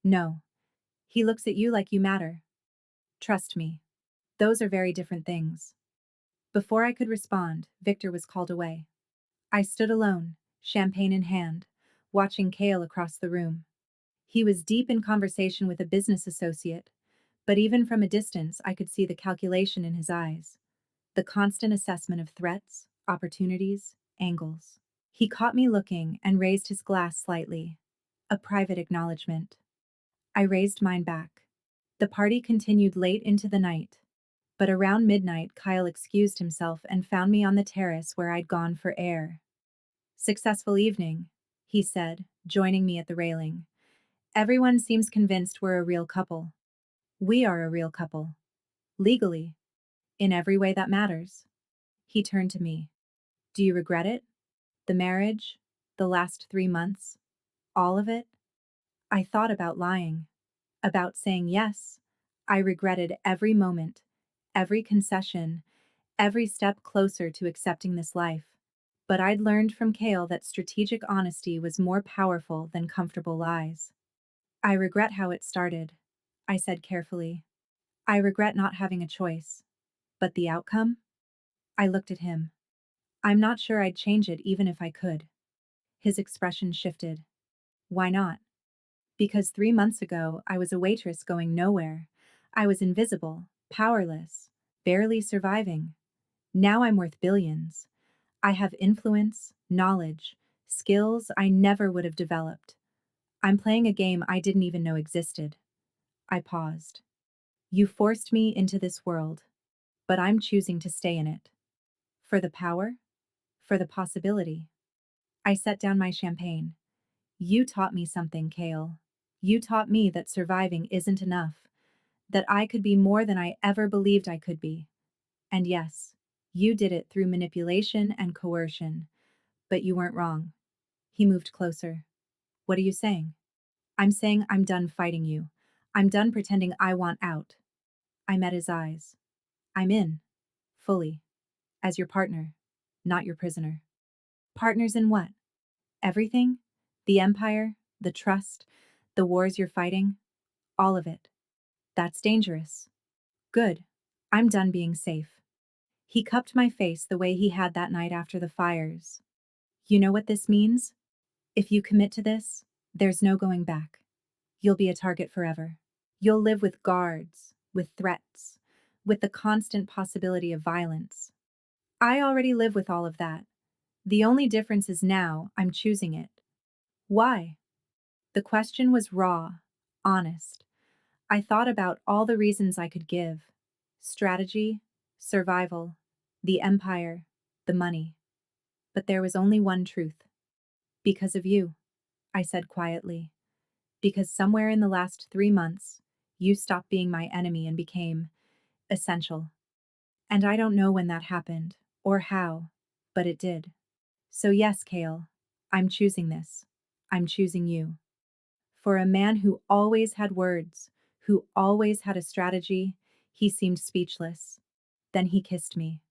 Speaker 1: No. He looks at you like you matter. Trust me. Those are very different things. Before I could respond, Victor was called away. I stood alone, champagne in hand, watching Kale across the room. He was deep in conversation with a business associate, but even from a distance I could see the calculation in his eyes, the constant assessment of threats, opportunities, angles. He caught me looking and raised his glass slightly, a private acknowledgement. I raised mine back. The party continued late into the night, but around midnight Kyle excused himself and found me on the terrace where I'd gone for air. Successful evening, he said, joining me at the railing. Everyone seems convinced we're a real couple. We are a real couple. Legally. In every way that matters. He turned to me. Do you regret it? The marriage? The last 3 months? All of it? I thought about lying. About saying yes. I regretted every moment, every concession, every step closer to accepting this life. But I'd learned from Kale that strategic honesty was more powerful than comfortable lies. I regret how it started, I said carefully. I regret not having a choice. But the outcome? I looked at him. I'm not sure I'd change it even if I could. His expression shifted. Why not? Because 3 months ago, I was a waitress going nowhere. I was invisible, powerless, barely surviving. Now I'm worth billions. I have influence, knowledge, skills I never would have developed. I'm playing a game I didn't even know existed. I paused. You forced me into this world, but I'm choosing to stay in it. For the power? For the possibility. I set down my champagne. You taught me something, Kale. You taught me that surviving isn't enough, that I could be more than I ever believed I could be. And yes, you did it through manipulation and coercion. But you weren't wrong. He moved closer. What are you saying? I'm saying I'm done fighting you. I'm done pretending I want out. I met his eyes. I'm in. Fully. As your partner. Not your prisoner. Partners in what? Everything? The empire? The trust? The wars you're fighting? All of it. That's dangerous. Good. I'm done being safe. He cupped my face the way he had that night after the fires. You know what this means? If you commit to this, there's no going back. You'll be a target forever. You'll live with guards, with threats, with the constant possibility of violence. I already live with all of that. The only difference is now I'm choosing it. Why? The question was raw, honest. I thought about all the reasons I could give: strategy, survival, the empire, the money. But there was only one truth. Because of you, I said quietly. Because somewhere in the last 3 months, you stopped being my enemy and became essential. And I don't know when that happened, or how, but it did. So yes, Kale, I'm choosing this. I'm choosing you. For a man who always had words, who always had a strategy, he seemed speechless. Then he kissed me.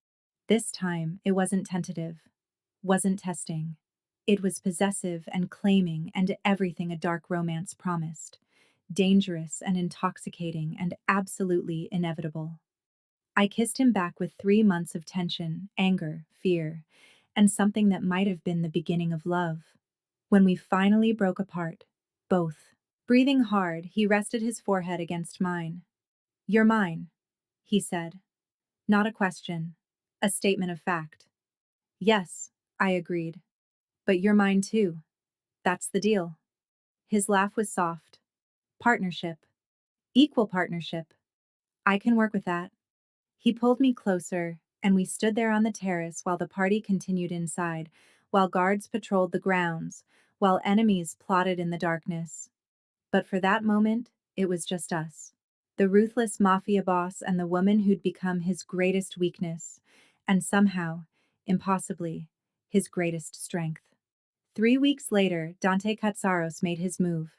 Speaker 1: This time, it wasn't tentative, wasn't testing. It was possessive and claiming and everything a dark romance promised. Dangerous and intoxicating and absolutely inevitable. I kissed him back with 3 months of tension, anger, fear, and something that might have been the beginning of love. When we finally broke apart, both. Breathing hard, he rested his forehead against mine. You're mine, he said. Not a question. A statement of fact. Yes, I agreed. But you're mine too. That's the deal. His laugh was soft. Partnership. Equal partnership. I can work with that. He pulled me closer, and we stood there on the terrace while the party continued inside, while guards patrolled the grounds, while enemies plotted in the darkness. But for that moment, it was just us. The ruthless mafia boss and the woman who'd become his greatest weakness, and somehow, impossibly, his greatest strength. 3 weeks later, Dante Katsaros made his move.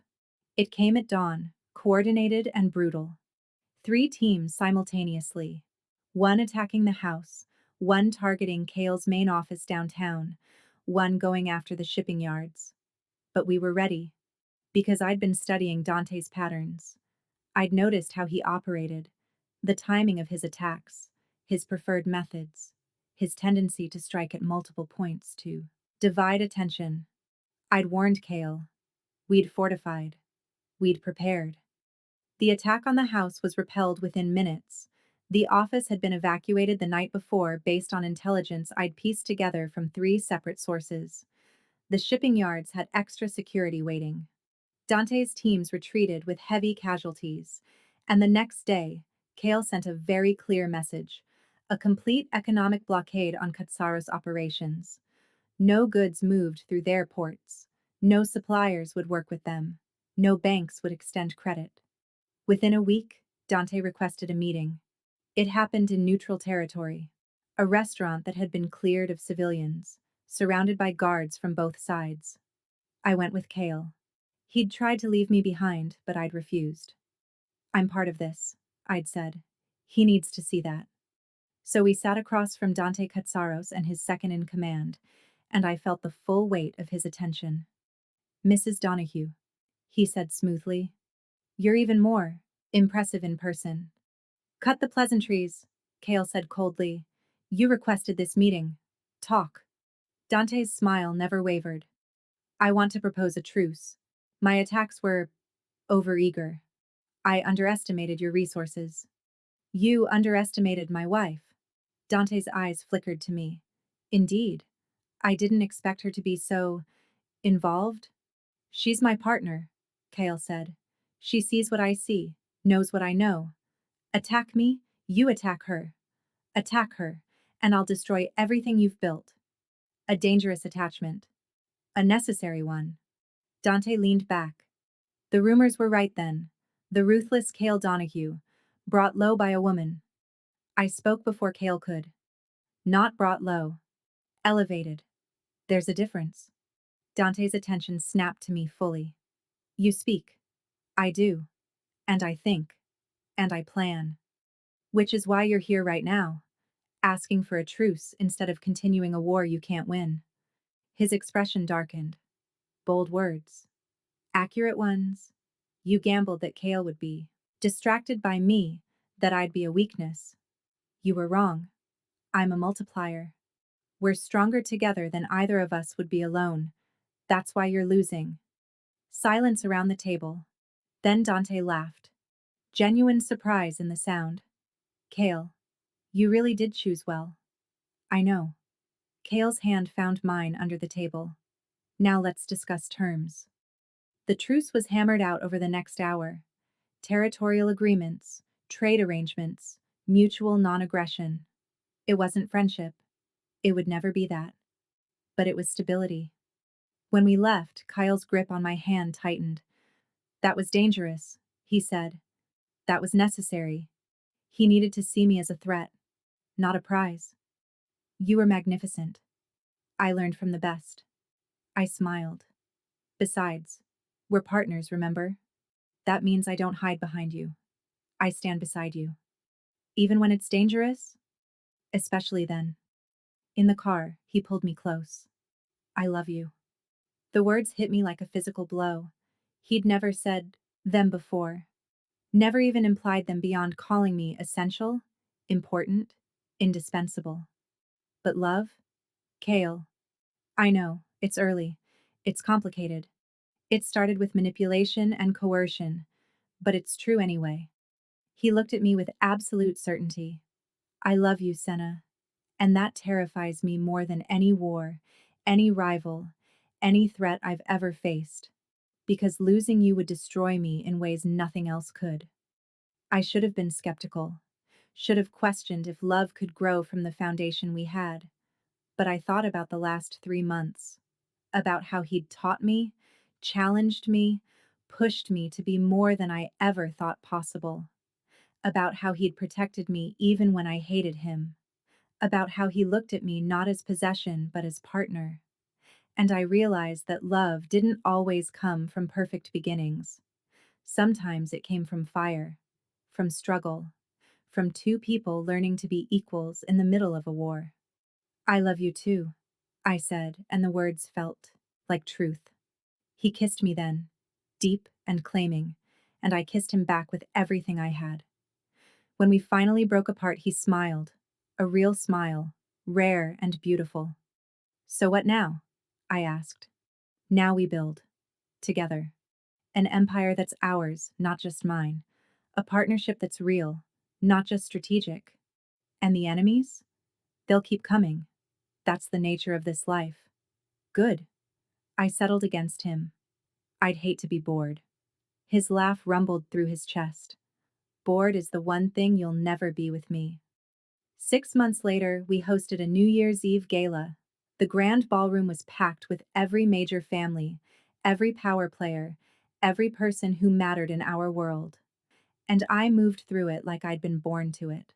Speaker 1: It came at dawn, coordinated and brutal. 3 teams simultaneously. One attacking the house, one targeting Kale's main office downtown, one going after the shipping yards. But we were ready, because I'd been studying Dante's patterns. I'd noticed how he operated, the timing of his attacks, his preferred methods, his tendency to strike at multiple points to divide attention. I'd warned Kale. We'd fortified. We'd prepared. The attack on the house was repelled within minutes. The office had been evacuated the night before based on intelligence I'd pieced together from 3 separate sources. The shipping yards had extra security waiting. Dante's teams retreated with heavy casualties, and the next day, Kale sent a very clear message: a complete economic blockade on Katsaros operations. No goods moved through their ports. No suppliers would work with them. No banks would extend credit. Within a week, Dante requested a meeting. It happened in neutral territory, a restaurant that had been cleared of civilians, surrounded by guards from both sides. I went with Kale. He'd tried to leave me behind, but I'd refused. I'm part of this, I'd said. He needs to see that. So we sat across from Dante Katsaros and his second in command, and I felt the full weight of his attention. Mrs. Donahue, he said smoothly. You're even more impressive in person. Cut the pleasantries, Kale said coldly. You requested this meeting. Talk. Dante's smile never wavered. I want to propose a truce. My attacks were overeager. I underestimated your resources. You underestimated my wife. Dante's eyes flickered to me. Indeed, I didn't expect her to be so involved. She's my partner, Kale said. She sees what I see, knows what I know. Attack me, you attack her. Attack her, and I'll destroy everything you've built. A dangerous attachment. A necessary one. Dante leaned back. The rumors were right then. The ruthless Kale Donahue, brought low by a woman. I spoke before Kale could. Not brought low. Elevated. There's a difference. Dante's attention snapped to me fully. You speak. I do. And I think. And I plan. Which is why you're here right now, asking for a truce instead of continuing a war you can't win. His expression darkened. Bold words. Accurate ones. You gambled that Kale would be distracted by me, that I'd be a weakness. You were wrong. I'm a multiplier. We're stronger together than either of us would be alone. That's why you're losing. Silence around the table. Then Dante laughed. Genuine surprise in the sound. Kale, you really did choose well. I know. Kale's hand found mine under the table. Now let's discuss terms. The truce was hammered out over the next hour. Territorial agreements, trade arrangements, mutual non-aggression. It wasn't friendship. It would never be that. But it was stability. When we left, Kyle's grip on my hand tightened. That was dangerous, he said. That was necessary. He needed to see me as a threat, not a prize. You were magnificent. I learned from the best. I smiled. Besides, we're partners, remember? That means I don't hide behind you. I stand beside you. Even when it's dangerous? Especially then. In the car, he pulled me close. I love you. The words hit me like a physical blow. He'd never said them before. Never even implied them beyond calling me essential, important, indispensable. But love? Kale. I know, it's early. It's complicated. It started with manipulation and coercion, but it's true anyway. He looked at me with absolute certainty. I love you, Senna, and that terrifies me more than any war, any rival, any threat I've ever faced, because losing you would destroy me in ways nothing else could. I should have been skeptical, should have questioned if love could grow from the foundation we had, but I thought about the last 3 months, about how he'd taught me, challenged me, pushed me to be more than I ever thought possible. about how he'd protected me even when I hated him, about how he looked at me not as possession but as partner. And I realized that love didn't always come from perfect beginnings. Sometimes it came from fire, from struggle, from two people learning to be equals in the middle of a war. I love you too, I said, and the words felt like truth. He kissed me then, deep and claiming, and I kissed him back with everything I had. When we finally broke apart, he smiled, a real smile, rare and beautiful. So what now? I asked. Now we build, together. An empire that's ours, not just mine. A partnership that's real, not just strategic. And the enemies? They'll keep coming. That's the nature of this life. Good. I settled against him. I'd hate to be bored. His laugh rumbled through his chest. Bored is the one thing you'll never be with me. 6 months later, we hosted a New Year's Eve gala. The grand ballroom was packed with every major family, every power player, every person who mattered in our world. And I moved through it like I'd been born to it.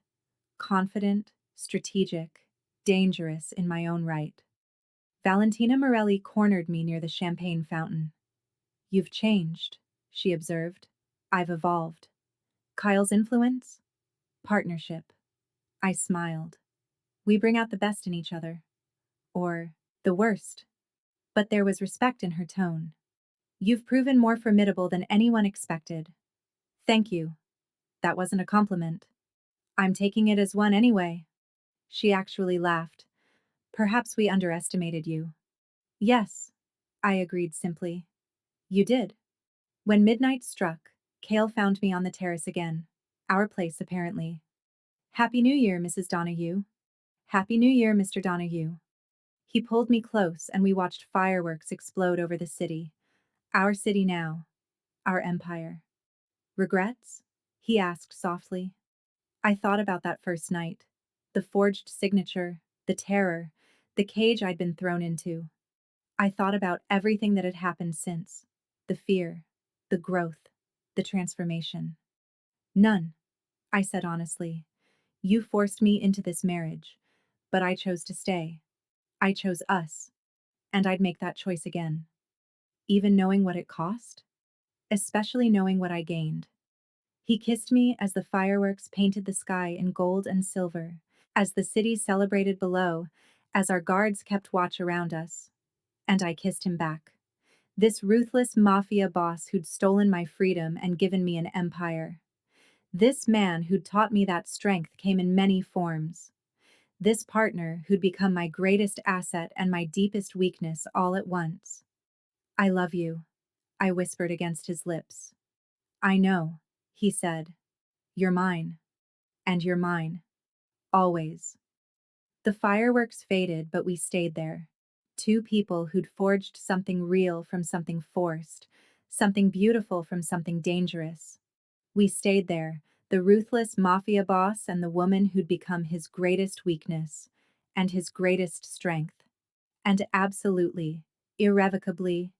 Speaker 1: Confident, strategic, dangerous in my own right. Valentina Morelli cornered me near the champagne fountain. You've changed, she observed. I've evolved. Kyle's influence? Partnership. I smiled. We bring out the best in each other. Or the worst. But there was respect in her tone. You've proven more formidable than anyone expected. Thank you. That wasn't a compliment. I'm taking it as one anyway. She actually laughed. Perhaps we underestimated you. Yes, I agreed simply. You did. When midnight struck, Cale found me on the terrace again. Our place, apparently. Happy New Year, Mrs. Donahue. Happy New Year, Mr. Donahue. He pulled me close and we watched fireworks explode over the city. Our city now. Our empire. Regrets? He asked softly. I thought about that first night. The forged signature, the terror, the cage I'd been thrown into. I thought about everything that had happened since. The fear, the growth, the transformation. None, I said honestly. You forced me into this marriage, but I chose to stay. I chose us, and I'd make that choice again. Even knowing what it cost? Especially knowing what I gained. He kissed me as the fireworks painted the sky in gold and silver, as the city celebrated below, as our guards kept watch around us. And I kissed him back. This ruthless mafia boss who'd stolen my freedom and given me an empire. This man who'd taught me that strength came in many forms. This partner who'd become my greatest asset and my deepest weakness all at once. I love you, I whispered against his lips. I know, he said. You're mine. And you're mine. Always. The fireworks faded, but we stayed there. Two people who'd forged something real from something forced, something beautiful from something dangerous. We stayed there, the ruthless mafia boss and the woman who'd become his greatest weakness and his greatest strength. And absolutely, irrevocably,